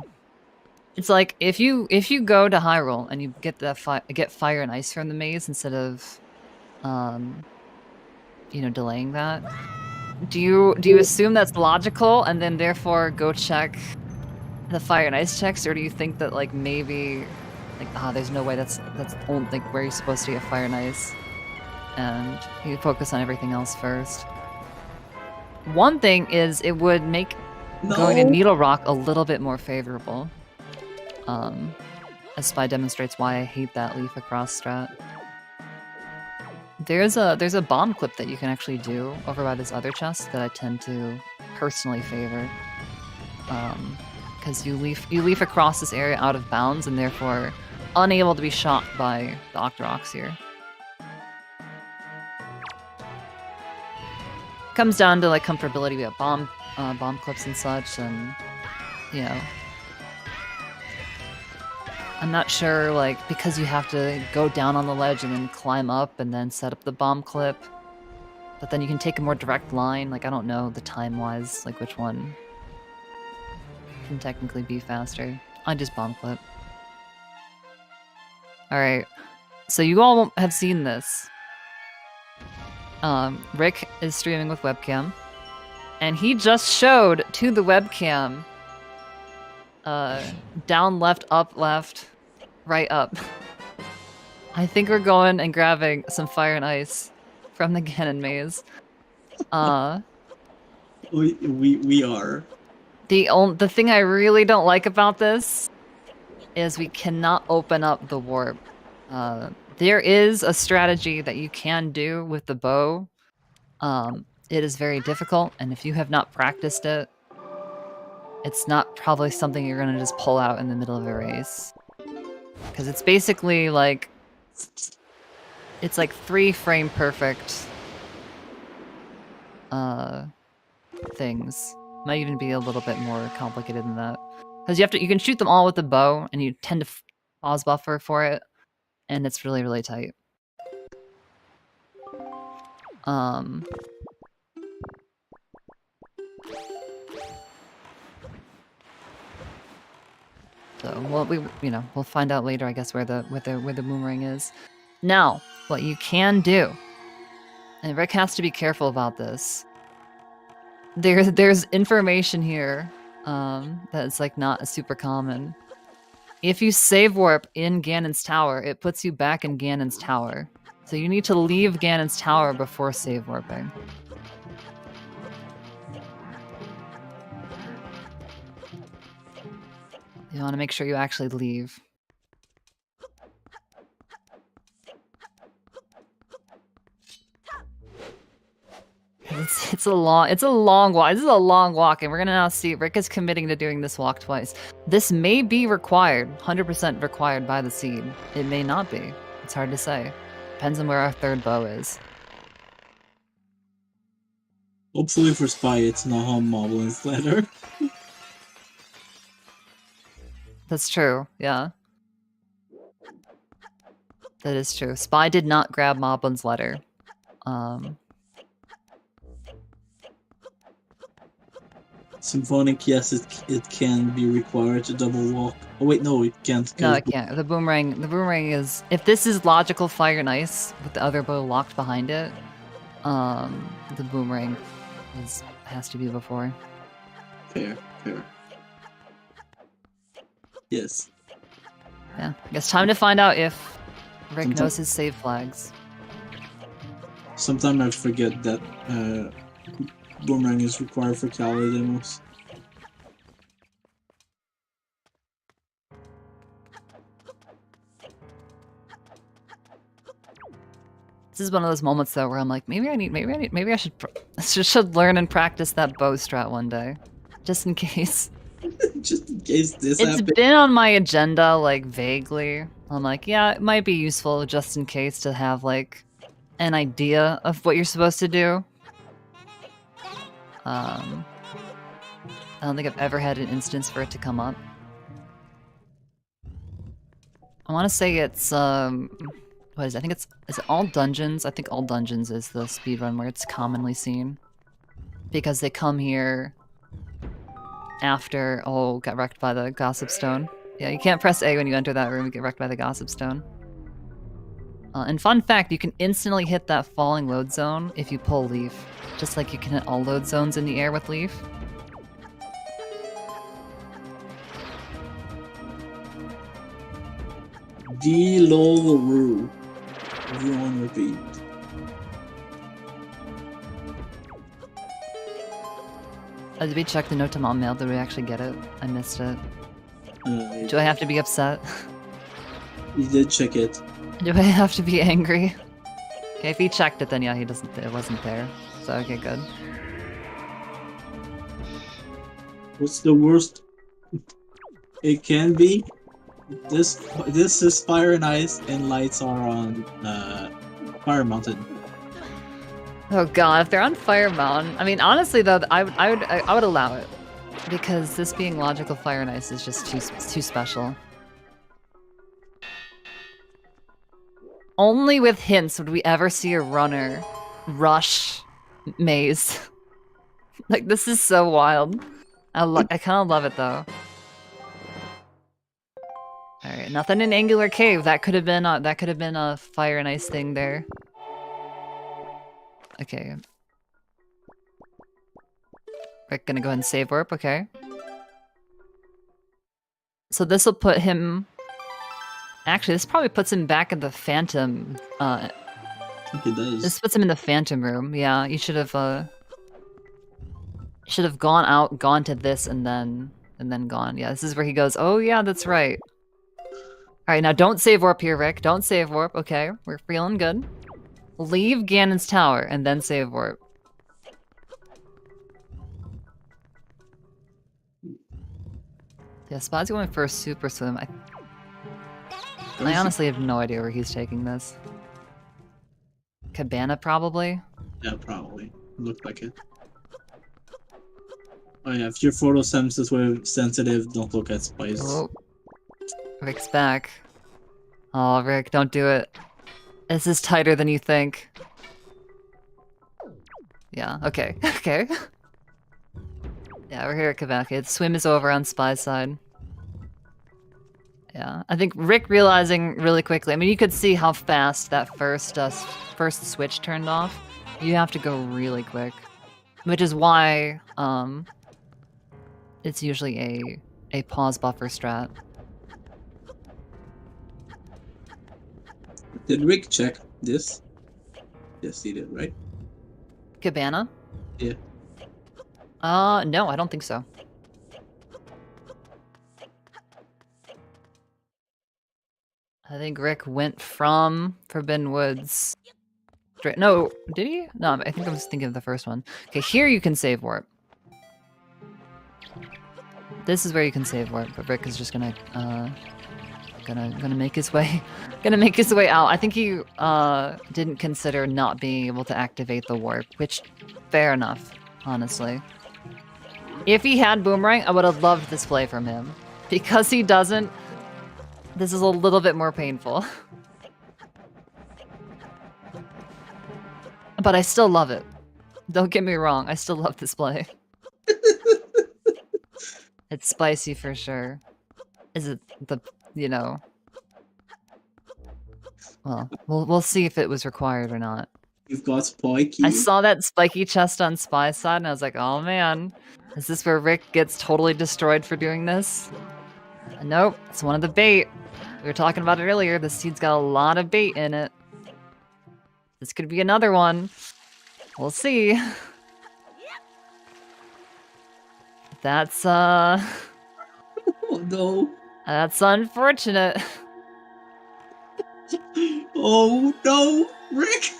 It's like if you go to Hyrule and you get get fire and ice from the maze instead of, you know, delaying that. Do you assume that's logical and then therefore go check the fire and ice checks, or do you think that like maybe like there's no way that's only like where you're supposed to get fire and ice, and you focus on everything else first? One thing is it would make going to Needle Rock a little bit more favorable. As Spy demonstrates why I hate that leaf across strat. There's a bomb clip that you can actually do over by this other chest that I tend to personally favor. Because you leaf across this area out of bounds and therefore unable to be shot by the Octoroks here. Comes down to like comfortability. We have bomb clips and such, and you know, I'm not sure like because you have to go down on the ledge and then climb up and then set up the bomb clip, but then you can take a more direct line. Like I don't know the time wise, like which one can technically be faster. I just bomb clip. All right, so you all have seen this. Rick is streaming with webcam, and he just showed to the webcam down, left, up, left, right, up. I think we're going and grabbing some fire and ice from the Ganon maze. We are. The thing I really don't like about this is we cannot open up the warp. There is a strategy that you can do with the bow. It is very difficult, and if you have not practiced it, it's not probably something you're gonna just pull out in the middle of a race. Because it's basically like... It's like 3 frame perfect... things. Might even be a little bit more complicated than that. Because you can shoot them all with the bow, and you tend to pause buffer for it. And it's really, really tight. So we'll find out later, I guess, where the boomerang is. Now, what you can do, and Rick has to be careful about this. There's information here that's like not super common. If you save warp in Ganon's tower, it puts you back in Ganon's tower. So you need to leave Ganon's tower before save warping. You want to make sure you actually leave. It's a long walk. This is a long walk, and we're gonna now see Rick is committing to doing this walk twice. This may be required, 100% required by the seed. It may not be. It's hard to say. Depends on where our third bow is. Hopefully for Spy, it's not on Moblin's letter. That's true. Yeah. That is true. Spy did not grab Moblin's letter. Symphonic, yes, it can be required to double walk. Oh wait, no, it can't. No, it can't. The boomerang is... If this is logical fire and ice with the other bow locked behind it, the boomerang has to be before. Fair. Yes. Yeah. I guess time to find out if Rick knows his save flags. Sometimes I forget that boomerang is required for Cali demos. This is one of those moments though where I'm like, maybe I should learn and practice that bow strat one day, just in case. Just in case this It's happens. been on my agenda, like vaguely. I'm like, yeah, it might be useful just in case to have like an idea of what you're supposed to do. I don't think I've ever had an instance for it to come up. I want to say it's what is it? I think is it all dungeons? I think all dungeons is the speedrun where it's commonly seen. Because they come here after got wrecked by the gossip stone. Yeah, you can't press A when you enter that room and get wrecked by the gossip stone. And fun fact, you can instantly hit that falling load zone if you pull Leaf. Just like you can hit all load zones in the air with Leaf. D-lol-roo. Everyone repeat. Did we check the note to mom mail? Did we actually get it? I missed it. Do I have to be upset? You did check it. Do I have to be angry? Okay, if he checked it, then yeah, it wasn't there. So okay, good. What's the worst it can be? This is Fire and Ice, and lights are on Fire Mountain. Oh god, if they're on Fire Mountain, I mean, honestly though, I would allow it because this being logical Fire and Ice is just too special. Only with hints would we ever see a runner rush maze. Like this is so wild. I kind of love it though. All right, nothing in Angular Cave. That could have been a Fire and Ice thing there. Okay. Rick gonna go ahead and save warp, okay. So this will put him... Actually, this probably puts him back in the Phantom... I think it does. This puts him in the Phantom room. Yeah, you should have gone to this, and then gone. Yeah, this is where he goes, oh yeah, that's right. Alright, now don't save warp here, Rick. Don't save warp, okay. We're feeling good. Leave Ganon's tower, and then save warp. Yeah, Spot's going for a super swim. I honestly have no idea where he's taking this. Cabana, probably? Yeah, probably. Looked like it. Oh yeah, if your photo sensitive, don't look at Spice. Oh. Rick's back. Oh, Rick, don't do it. This is tighter than you think. Yeah, okay, okay. Yeah, we're here at Cabana. Okay, the swim is over on Spy's side. Yeah, I think Rick realizing really quickly, I mean, you could see how fast that first switch turned off. You have to go really quick. Which is why, it's usually a pause buffer strat. Did Rick check this? Yes, he did, right? Cabana? Yeah. No, I don't think so. I think Rick went from Forbidden Woods. Straight. No, did he? No, I think I was thinking of the first one. Okay, here you can save warp. This is where you can save warp, but Rick is just gonna make his way out. I think he didn't consider not being able to activate the warp, which fair enough, honestly. If he had Boomerang, I would have loved this play from him. Because he doesn't, this is a little bit more painful. But I still love it. Don't get me wrong, I still love this play. It's spicy for sure. Is it the, you know... Well, we'll see if it was required or not. You've got Spiky. I saw that spiky chest on Spy's side and I was like, oh man. Is this where Rick gets totally destroyed for doing this? Nope, it's one of the bait. We were talking about it earlier, this seed's got a lot of bait in it. This could be another one. We'll see. That's, Oh no. That's unfortunate. Oh no, Rick!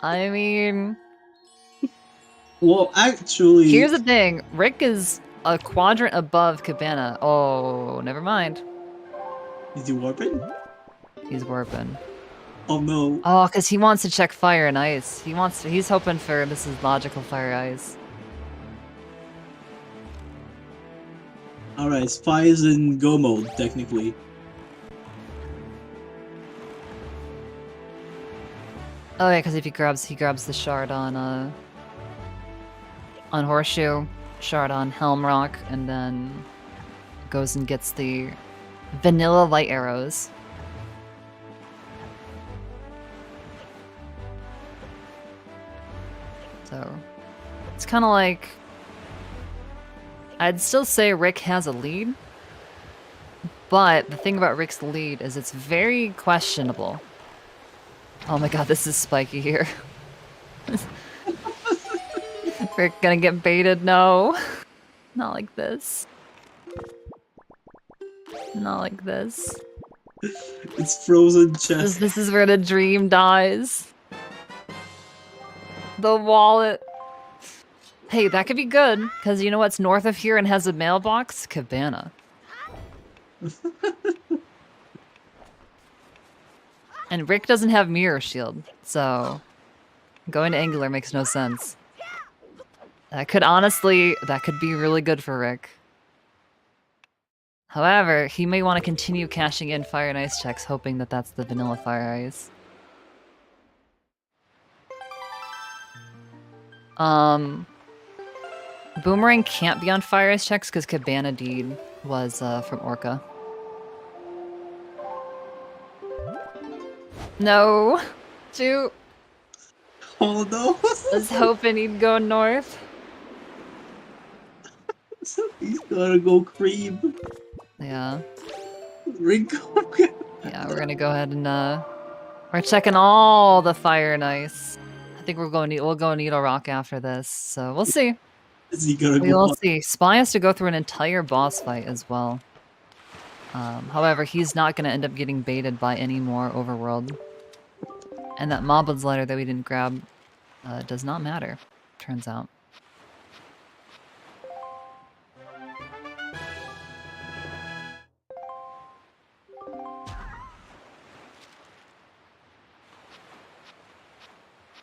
I mean, Well, actually, here's the thing. Rick is a quadrant above Cabana. Oh, never mind. is he warping? He's warping. Oh no. Oh, because he wants to check fire and ice. He's hoping for this is logical fire ice. Alright, Spy is in go mode, technically. Oh yeah, because if he grabs the shard on Horseshoe, shard on Helm Rock, and then goes and gets the vanilla light arrows. So it's kind of like, I'd still say Rick has a lead, but the thing about Rick's lead is it's very questionable. Oh my god, this is spiky here. Rick gonna get baited? No. Not like this. Not like this. It's frozen chest. This is where the dream dies. The wallet. Hey, that could be good, because you know what's north of here and has a mailbox? Cabana. And Rick doesn't have Mirror Shield, so going to Angular makes no sense. That could be really good for Rick. However, he may want to continue cashing in Fire and Ice checks, hoping that that's the vanilla Fire Ice. Boomerang can't be on Fire Ice checks because Cabana Deed was from Orca. No! Shoot! Oh no! I was hoping he'd go north. He's gotta go cream. Yeah. Rick. Yeah, we're gonna go ahead and we're checking all the Fire and Ice. I think we'll go Needle Rock after this, so we'll see. Is he gonna We go will on? see. Spy has to go through an entire boss fight as well. However, he's not gonna end up getting baited by any more overworld. And that Moblins letter that we didn't grab does not matter, turns out.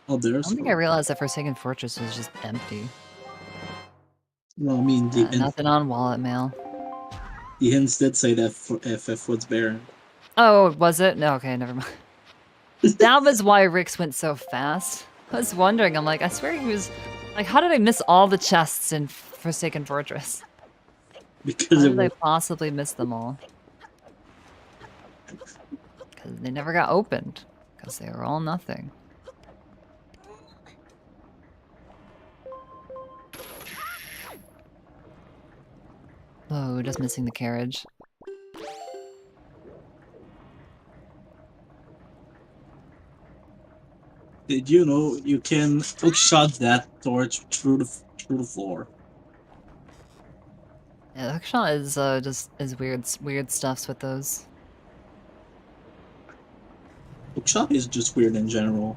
Oh, I there's. don't think I realized that Forsaken Fortress was just empty. No, I mean the Nothing on wallet mail. the hints did say that FF was barren. Oh, was it? No, okay, never mind. That was why Rick's went so fast. I was wondering, I'm like, I swear he was... Like, how did I miss all the chests in Forsaken Fortress? Because How it did I was, possibly miss them all? Because they never got opened. Because they were all nothing. Oh, just missing the carriage. did you know you can hookshot that torch through the floor? Yeah, the hookshot is just weird stuffs with those. Hookshot is just weird in general.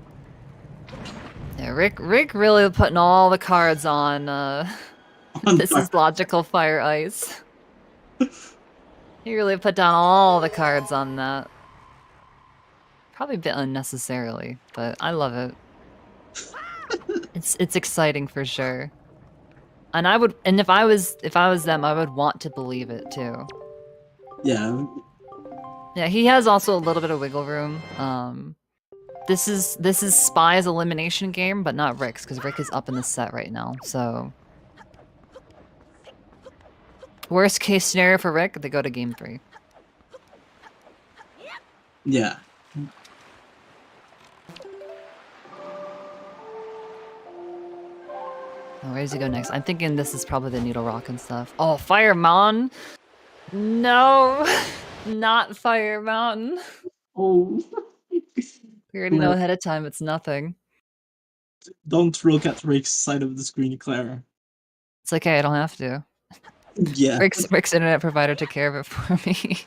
Yeah, Rick really putting all the cards on this is logical Fire Ice. He really put down all the cards on that. Probably a bit unnecessarily, but I love it. It's exciting for sure. And if I was them, I would want to believe it too. Yeah. Yeah, he has also a little bit of wiggle room. This is Spy's elimination game, but not Rick's, because Rick is up in the set right now, so... Worst case scenario for Rick, they go to game 3. Yeah. Oh, where does he go next? I'm thinking this is probably the Needle Rock and stuff. Oh, Fire Mountain! No! Not Fire Mountain. Oh. We already know ahead of time it's nothing. Don't look at Rick's side of the screen, Clara. It's okay, I don't have to. Yeah. Rick's internet provider took care of it for me.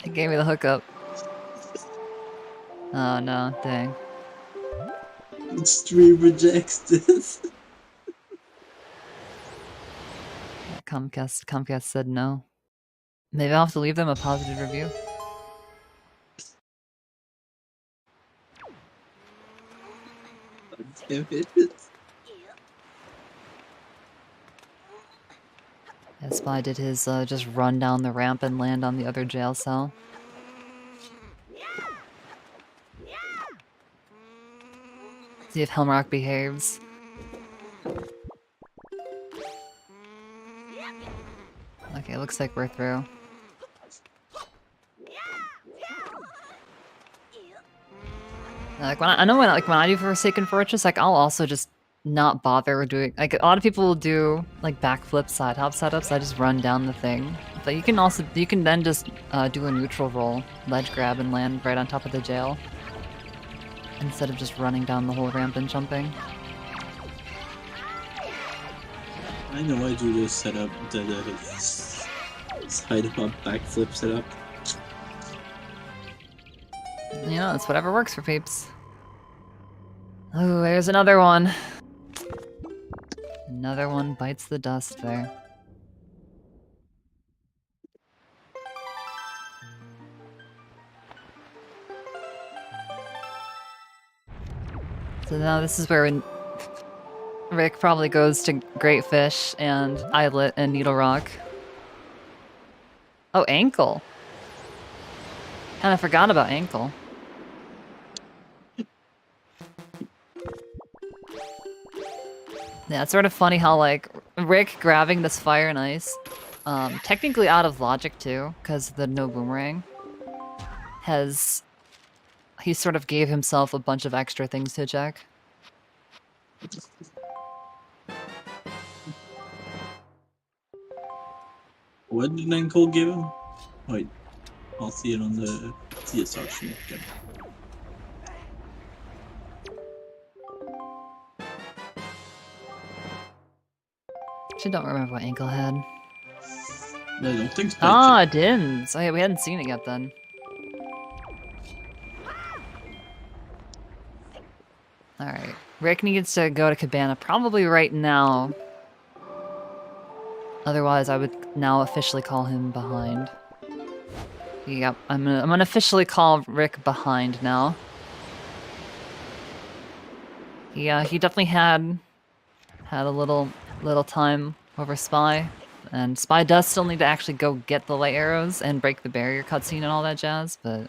He gave me the hookup. Oh no, dang. Stream rejects this. Yeah, Comcast said no. Maybe I'll have to leave them a positive review. Damn it. Yeah, Spy did his just run down the ramp and land on the other jail cell. See if Helmrock behaves. Okay, looks like we're through. Like when I know when I do Forsaken Fortress, like I'll also just not bother doing, like a lot of people will do like backflip side hop setups. I just run down the thing, but you can then just do a neutral roll, ledge grab, and land right on top of the jail instead of just running down the whole ramp and jumping. I know I do this setup, the side hop backflip setup. You know, it's whatever works for peeps. Oh, there's another one. Another one bites the dust there. So now this is where Rick probably goes to Great Fish and Eyelet and Needle Rock. Oh, Ankle. Kinda forgot about Ankle. Yeah, it's sort of funny how, like, Rick grabbing this fire and ice, technically out of logic too, because the no boomerang, he sort of gave himself a bunch of extra things to check. What did Ankle give him? Wait, I'll see it on the CSR sheet. Okay. Actually, don't remember what Ankle had. I don't think Spytron. Ah, Dins! Oh yeah, we hadn't seen it yet then. Alright. Rick needs to go to Cabana probably right now. Otherwise, I would now officially call him behind. Yep, I'm gonna officially call Rick behind now. Yeah, he definitely had a little time over Spy, and Spy does still need to actually go get the light arrows and break the barrier cutscene and all that jazz, but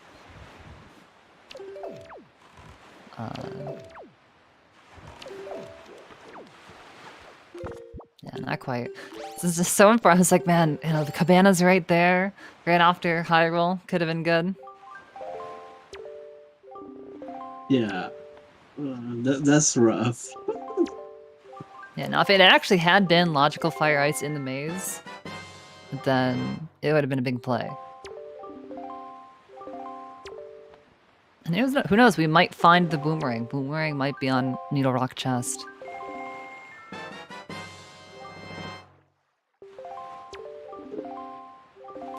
yeah, not quite. This is just so impressive. I was like, man, you know, the Cabana's right there, right after Hyrule. Could have been good. Yeah, that's rough. Yeah, now if it actually had been Logical Fire Ice in the maze, then it would have been a big play. And who knows, we might find the boomerang. Boomerang might be on Needle Rock chest.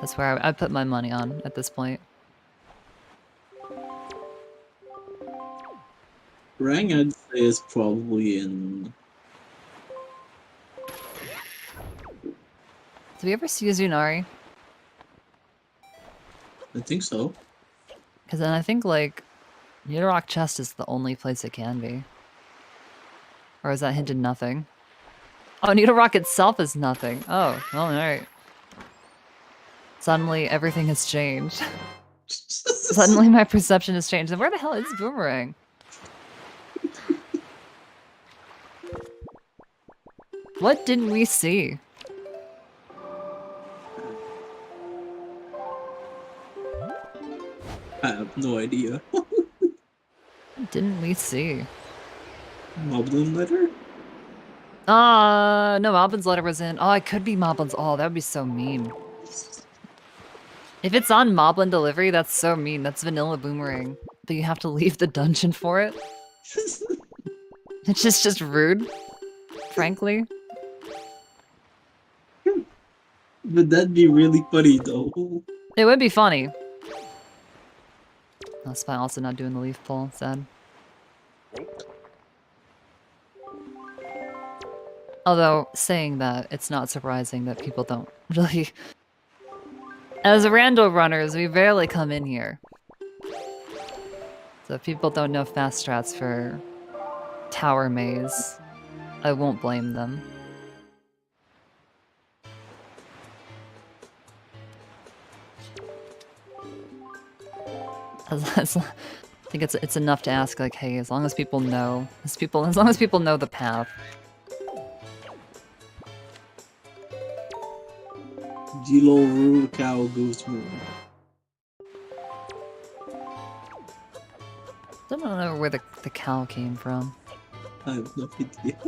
That's where I put my money on at this point. Rang, I'd say, is probably in. Did we ever see Zunari? I think so. Because then I think, like, Needle Rock chest is the only place it can be. Or is that hinted nothing? Oh, Needle Rock itself is nothing. Oh, well, alright. Suddenly, everything has changed. Suddenly, my perception has changed. And where the hell is Boomerang? What didn't we see? I have no idea. What didn't we see? Moblin letter? No, Malbin's letter was in. Oh, it could be Moblin's. Oh, that would be so mean. If it's on Moblin delivery, that's so mean. That's vanilla Boomerang. But you have to leave the dungeon for it. It's just rude, frankly. But that'd be really funny, though. It would be funny. Oh, Spy also not doing the leaf pull, sad. Although, saying that, it's not surprising that people don't really... As rando runners, we barely come in here. So if people don't know fast strats for Tower Maze, I won't blame them. I think it's enough to ask, like, hey, as long as people know, as long as people know the path. Gilo rule cow goes moon. I don't know where the cow came from. I have no idea.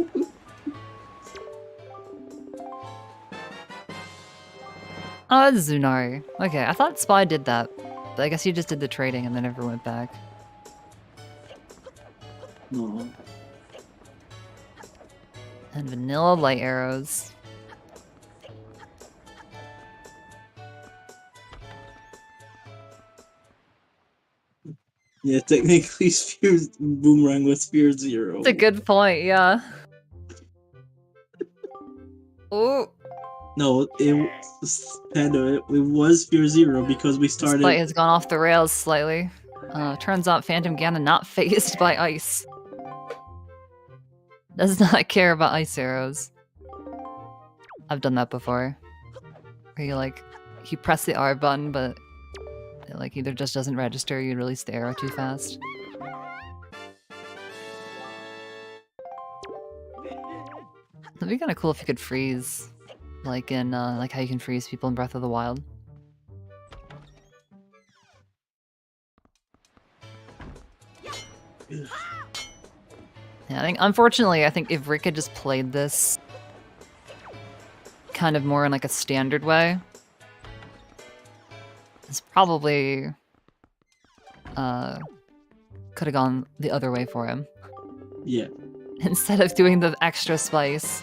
Oh, it's Zunari. Okay, I thought Spy did that. But I guess he just did the trading and then never went back. No. And vanilla light arrows. Yeah, technically Sphere's Boomerang was Sphere 0. That's a good point, yeah. Oh, No, it was Sphere 0 because we this started... fight has gone off the rails slightly. Turns out Phantom Ganon not phased by ice. Does not care about ice arrows. I've done that before. Where you press the R button, but it either just doesn't register, or you release the arrow too fast. It'd be kind of cool if you could freeze, like in like how you can freeze people in Breath of the Wild. Yeah, unfortunately, I think if Rick had just played this kind of more in like a standard way, it's probably could have gone the other way for him. Yeah. Instead of doing the extra spice.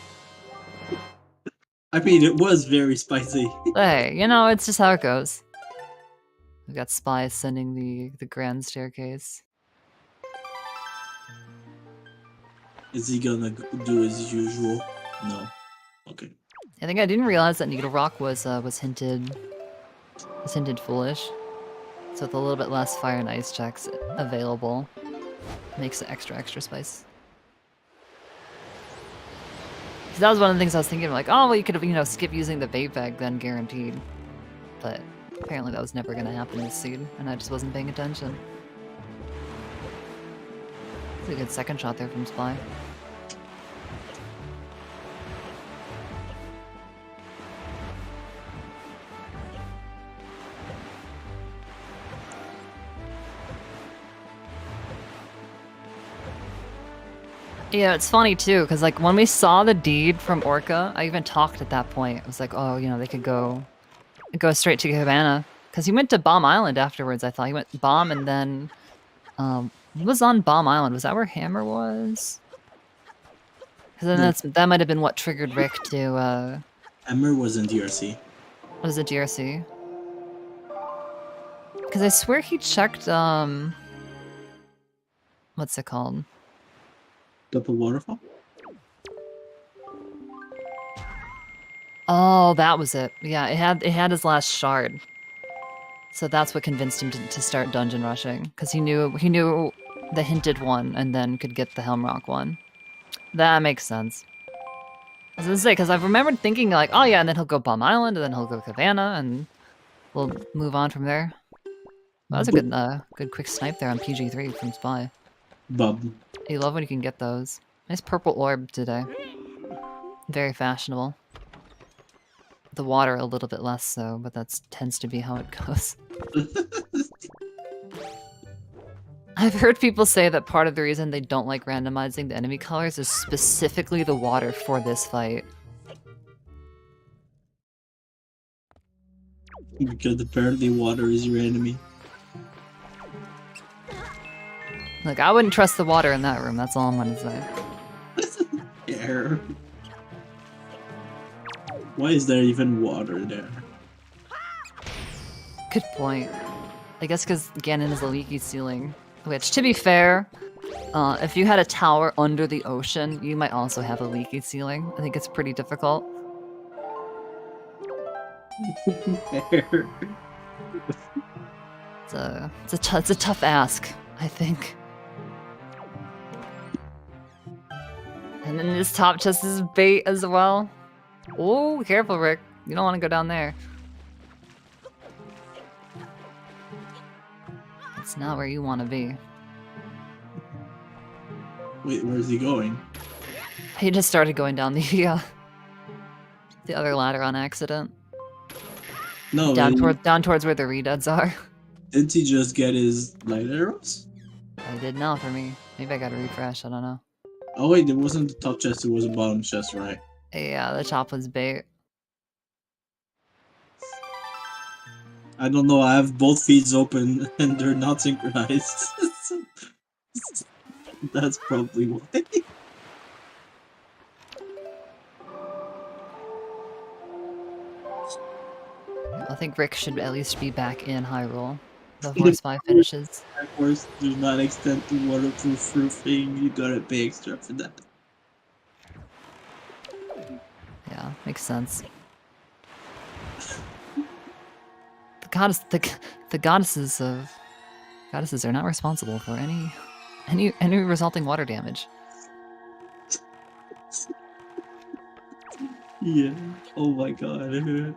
I mean, it was very spicy. Hey, you know, it's just how it goes. We got Spy ascending the grand staircase. Is he gonna do as usual? No. Okay. I think I didn't realize that Needle Rock was hinted foolish. So with a little bit less fire and ice checks available, makes it extra spice. Because that was one of the things I was thinking, like, oh well, you could have, you know, skip using the bait bag then, guaranteed. But apparently that was never gonna happen this seed, and I just wasn't paying attention. It's a good second shot there from Spy. Yeah, it's funny too, because like when we saw the deed from Orca, I even talked at that point. It was like, oh, you know, they could go straight to Havana. Because he went to Bomb Island afterwards, I thought. He went Bomb and then... he was on Bomb Island. Was that where Hammer was? Because then that might have been what triggered Rick to... Hammer was in DRC. Was it DRC? Because I swear he checked, what's it called? Double Waterfall? Oh, that was it. Yeah, it had his last shard. So that's what convinced him to start dungeon rushing, because he knew the hinted one and then could get the Helmrock one. That makes sense. I was gonna say, because I remembered thinking like, oh yeah, and then he'll go Bomb Island, and then he'll go Havana, and we'll move on from there. That was a good quick snipe there on PG3 from Spy. Bub. You love when you can get those. Nice purple orb today. Very fashionable. The water a little bit less so, but that tends to be how it goes. I've heard people say that part of the reason they don't like randomizing the enemy colors is specifically the water for this fight. Because apparently water is your enemy. Like, I wouldn't trust the water in that room, that's all I'm gonna say. Air. Why is there even water there? Good point. I guess because Ganon is a leaky ceiling. Which, to be fair, If you had a tower under the ocean, you might also have a leaky ceiling. I think it's pretty difficult. It's a tough ask, I think. And then this top chest is bait as well. Oh, careful, Rick. You don't want to go down there. It's not where you want to be. Wait, where's he going? He just started going down the other ladder on accident. No, Down towards where the redeads are. Didn't he just get his light arrows? I did not for me. Maybe I gotta refresh, I don't know. Oh wait, it wasn't the top chest, it was the bottom chest, right? Yeah, the top was bait. I don't know, I have both feeds open and they're not synchronized. That's probably why. I think Rick should at least be back in Hyrule before Spy finishes. Of course, do not extend to waterproof roofing, you gotta pay extra for that. Yeah, makes sense. The goddesses are not responsible for any resulting water damage. Yeah. Oh my god.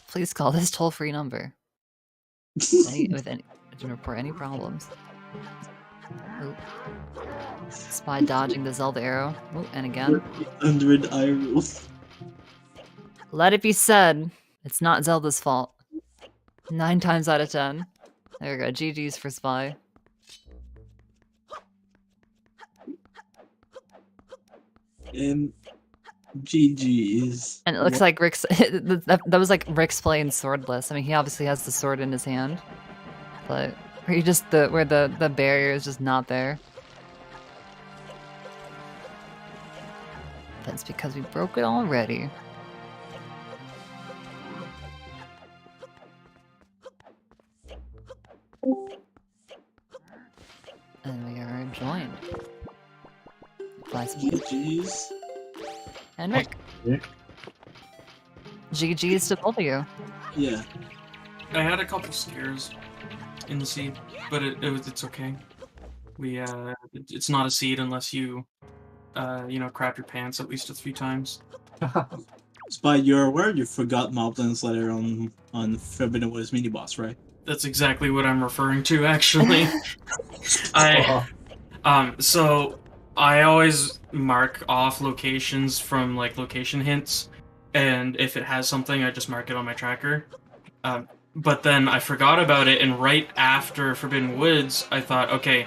Please call this toll-free number. To report any problems. Oop. Spy dodging the Zelda arrow. Ooh, and again. 100 Hyrule. Let it be said, it's not Zelda's fault. 9 times out of 10. There we go. GG's for Spy. GG's. And it looks like Rick's that was like Rick's playing swordless. I mean, he obviously has the sword in his hand, but where the barrier is just not there. That's because we broke it already. And we are joined by some GG's. and Rick. GG's to both of you. Yeah. I had a couple scares in the seed, but it's okay. It's not a seed unless you, crap your pants at least 3 times. Spy, you're aware you forgot Moblin's letter on Forbidden Woods mini boss, right? That's exactly what I'm referring to, actually. So I always mark off locations from like location hints, and if it has something, I just mark it on my tracker. But then I forgot about it, and right after Forbidden Woods, I thought, okay,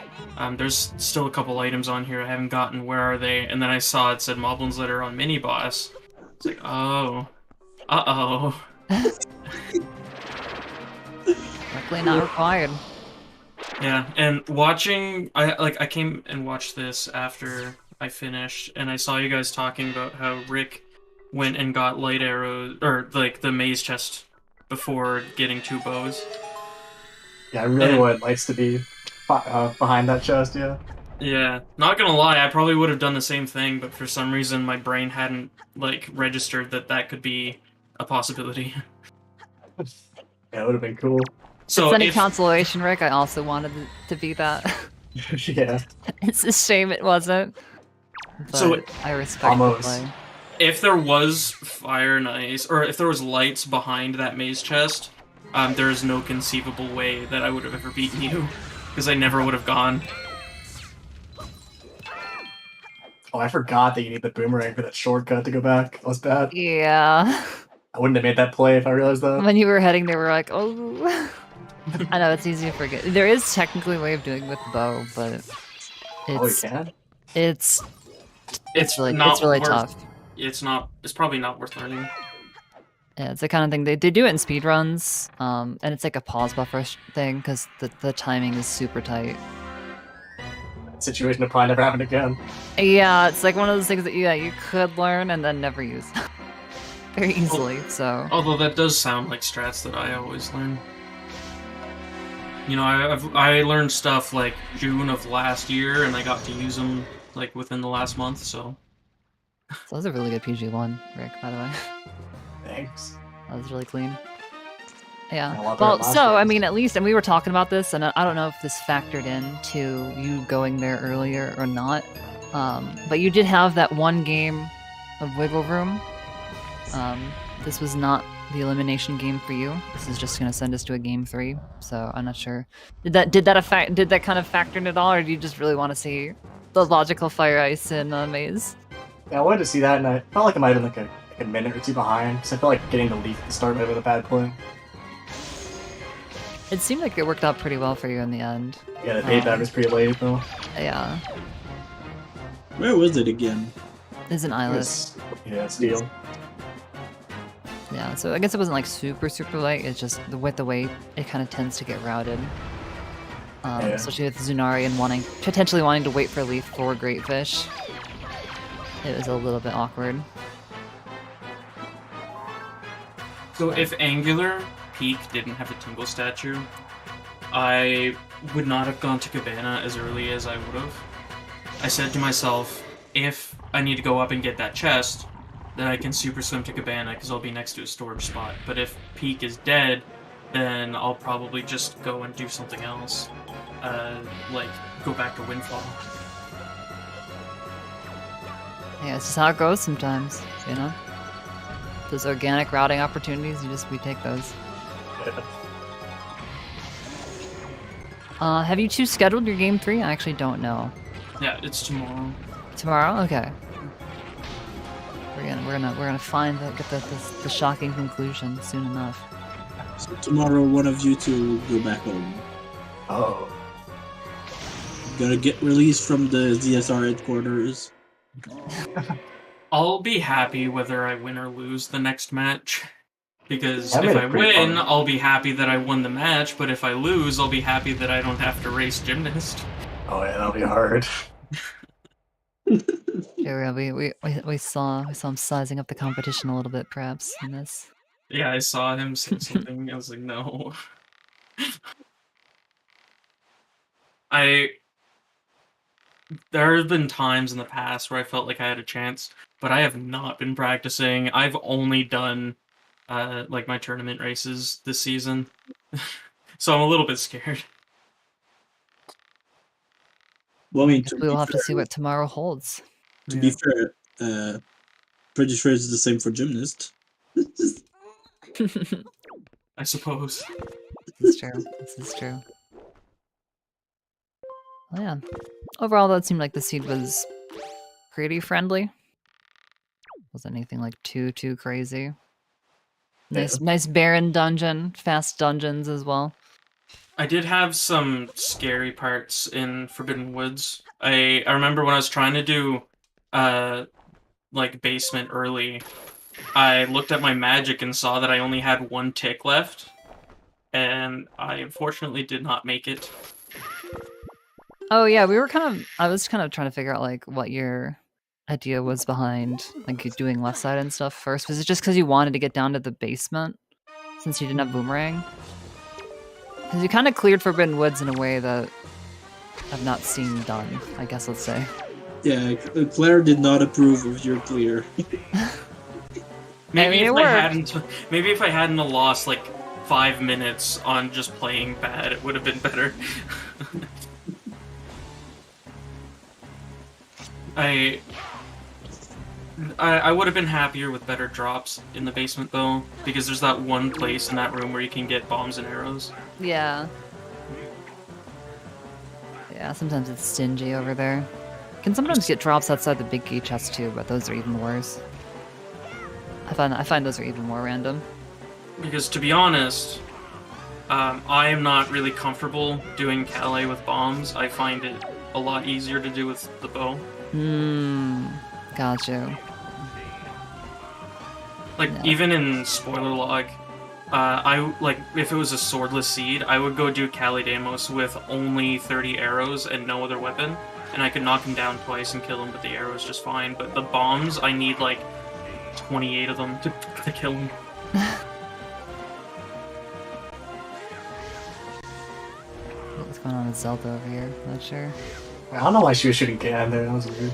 there's still a couple items on here I haven't gotten. Where are they? And then I saw it said Moblin's Letter on mini boss. It's like, oh, uh-oh. Luckily not required. Yeah, and watching, I came and watched this after I finished, and I saw you guys talking about how Rick went and got light arrows, or like the maze chest before getting 2 bows. Yeah, I really wanted lights to be behind that chest, yeah. Yeah, not gonna lie, I probably would have done the same thing, but for some reason my brain hadn't, like, registered that could be a possibility. Yeah, it would have been cool. So it's any consolation, Rick, I also wanted it to be that. Yeah. It's a shame it wasn't. But So I respect almost. the play. if there was fire and ice, or if there was lights behind that maze chest, there is no conceivable way that I would have ever beaten you, because I never would have gone. Oh, I forgot that you need the boomerang for that shortcut to go back. That was bad. Yeah. I wouldn't have made that play if I realized that. When you were heading there, we were like, oh. I know, it's easy to forget. There is technically a way of doing it with bow, but Oh, you can? it's really worth, tough. It's probably not worth learning. Yeah, it's the kind of thing they do it in speedruns, and it's like a pause buffer thing because the timing is super tight. Situation will probably never happen again. Yeah, it's like one of those things that you could learn and then never use very easily. So Although that does sound like strats that I always learn. You know, I learned stuff like June of last year, and I got to use them like within the last month. So So that was a really good PG1, Rick, by the way. Thanks. That was really clean. A Yeah. lot better Well, than last so, I year's. mean, at least, and we were talking about this, and I don't know if this factored into you going there earlier or not, but you did have that one game of wiggle room. This was not the elimination game for you. This is just going to send us to a game 3, so I'm not sure. Did that kind of factor in at all, or do you just really want to see the logical fire ice in maze? Yeah, I wanted to see that, and I felt like it might have been like a minute or two behind, because I felt like getting the lead at the start might have been a bad play. It seemed like it worked out pretty well for you in the end. Yeah, the payback was pretty late, though. Yeah. Where was it again? It's an It eyeless. was, yeah, Steel. Yeah, so I guess it wasn't like super late. It's just with the way it kind of tends to get routed. Yeah. Especially with Zunari and potentially wanting to wait for Leaf for Great Fish. It was a little bit awkward. So if Angular Peak didn't have a Tingle statue, I would not have gone to Cabana as early as I would have. I said to myself, if I need to go up and get that chest, then I can super swim to Cabana because I'll be next to a storage spot. But if Peak is dead, then I'll probably just go and do something else. Like, go back to Windfall. Yeah, it's just how it goes sometimes, you know? Those organic routing opportunities, we take those. Have you two scheduled your game 3? I actually don't know. Yeah, it's tomorrow. Tomorrow? Okay. We're gonna get the shocking conclusion soon enough. So tomorrow, one of you two will go back home. Oh. Gonna get released from the ZSR headquarters. I'll be happy whether I win or lose the next match. Because That if made I it pretty win, fun. I'll be happy that I won the match, but if I lose, I'll be happy that I don't have to race Gymnast. Oh, yeah, that'll be hard. Yeah, we saw him sizing up the competition a little bit, perhaps, in this. Yeah, I saw him say something, I was like, no. There have been times in the past where I felt like I had a chance, but I have not been practicing. I've only done like my tournament races this season. So I'm a little bit scared. Well, I mean, We'll have to see what tomorrow holds. To be fair, pretty sure it's the same for gymnast. I suppose. This is true. This is true. Well, yeah. Overall, though, it seemed like the seed was pretty friendly. Wasn't anything like too crazy. Nice barren dungeon, fast dungeons as well. I did have some scary parts in Forbidden Woods. I remember when I was trying to do like basement early, I looked at my magic and saw that I only had 1 tick left, and I unfortunately did not make it. Oh yeah, I was kind of trying to figure out like what your idea was behind like you doing left side and stuff first. Was it just because you wanted to get down to the basement since you didn't have boomerang? Because you kind of cleared Forbidden Woods in a way that I've not seen done, I guess let's say. Yeah, Claire did not approve of your clear. Maybe it worked. Maybe if I hadn't lost like 5 minutes on just playing bad, it would have been better. I would have been happier with better drops in the basement though, because there's that one place in that room where you can get bombs and arrows. Yeah. Yeah, sometimes it's stingy over there. Can sometimes get drops outside the big key chest too, but those are even worse. I find those are even more random. Because to be honest, I am not really comfortable doing Calais with bombs. I find it a lot easier to do with the bow. Got you. Like, even in spoiler log, if it was a swordless seed, I would go do Calais Damos with only 30 arrows and no other weapon, and I could knock him down twice and kill him with the arrows just fine, but the bombs, I need like 28 of them to kill him. going on with Zelda over here? Not sure. I don't know why she was shooting Gan there. That was weird.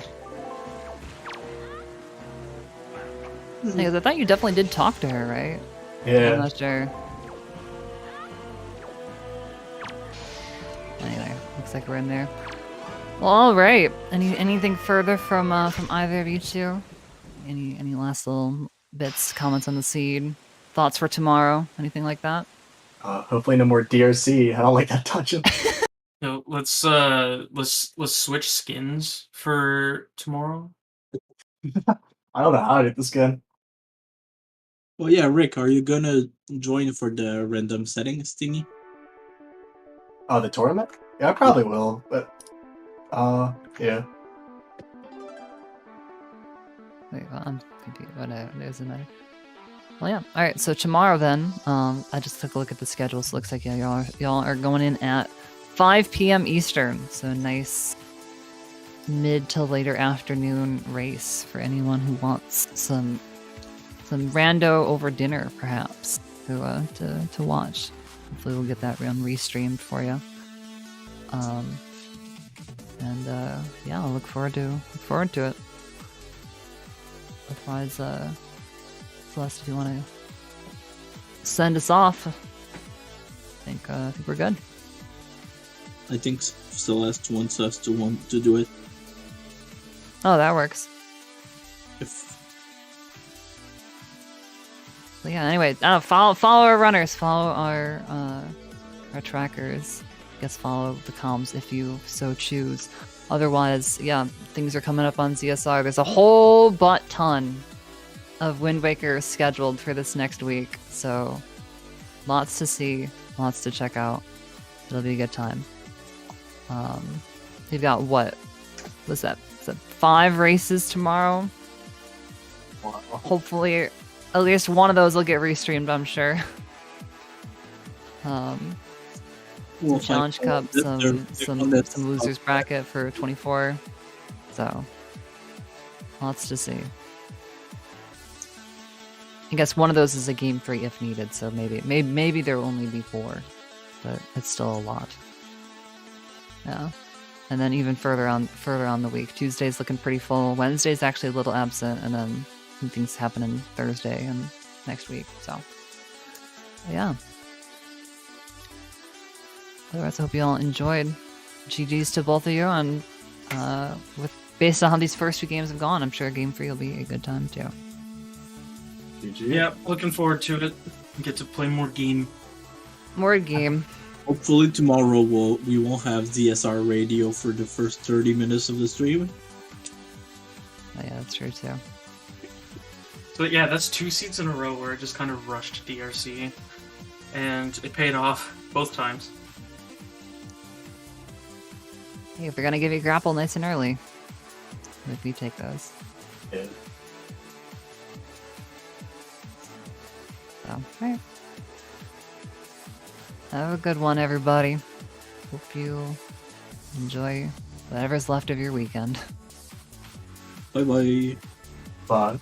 Yeah, 'cause I thought you definitely did talk to her, right? I'm Yeah. not sure. Anyway, looks like we're in there. Well, all right. Anything further from either of you two? Any last little bits, comments on the seed, thoughts for tomorrow, anything like that? Hopefully no more DRC. I don't like that dungeon. So let's switch skins for tomorrow. I don't know how to get this gun. Well, yeah, Rick, are you gonna join for the random settings thingy? Oh, the tournament? Yeah, I probably will, but yeah. Wait, well, I'm confused. What doesn't matter. Well, yeah. All right. So tomorrow, then, I just took a look at the schedule. So it looks like y'all are going in at 5 p.m. Eastern. So nice mid to later afternoon race for anyone who wants some rando over dinner, perhaps to watch. Hopefully, we'll get that restreamed for you. Yeah, I'll look forward to it. Otherwise, Celeste, if you want to send us off, I think we're good. I think Celeste wants us to do it. Oh, that works. If So yeah. Anyway, follow our runners, follow our trackers. I guess follow the comms if you so choose. Otherwise, yeah, things are coming up on ZSR. There's a whole ton of Wind Waker scheduled for this next week, so lots to see, lots to check out. It'll be a good time. We've got what? What's that? Is that 5 races tomorrow? Hopefully, at least one of those will get restreamed, I'm sure. we'll Some Challenge find Cup, out. some losers bracket for 24. So, lots to see. I guess one of those is a game free if needed, so maybe there will only be 4, but it's still a lot. Yeah, and then even further on the week, Tuesday's looking pretty full. Wednesday's actually a little absent, and then some things happening Thursday and next week. So, yeah. Otherwise, I hope you all enjoyed. GG's to both of you, and based on how these first 2 games have gone, I'm sure Game 3 will be a good time too. GG. Yeah, looking forward to it. Get to play more game. More game. Hopefully tomorrow we won't have ZSR radio for the first 30 minutes of the stream. Oh, yeah, that's true too. So yeah, that's 2 seats in a row where I just kind of rushed DRC, and it paid off both times. Hey, if they're gonna give you grapple nice and early, if you take those. Yeah. So, alright. Have a good one, everybody. Hope you enjoy whatever's left of your weekend. Bye bye. Fun.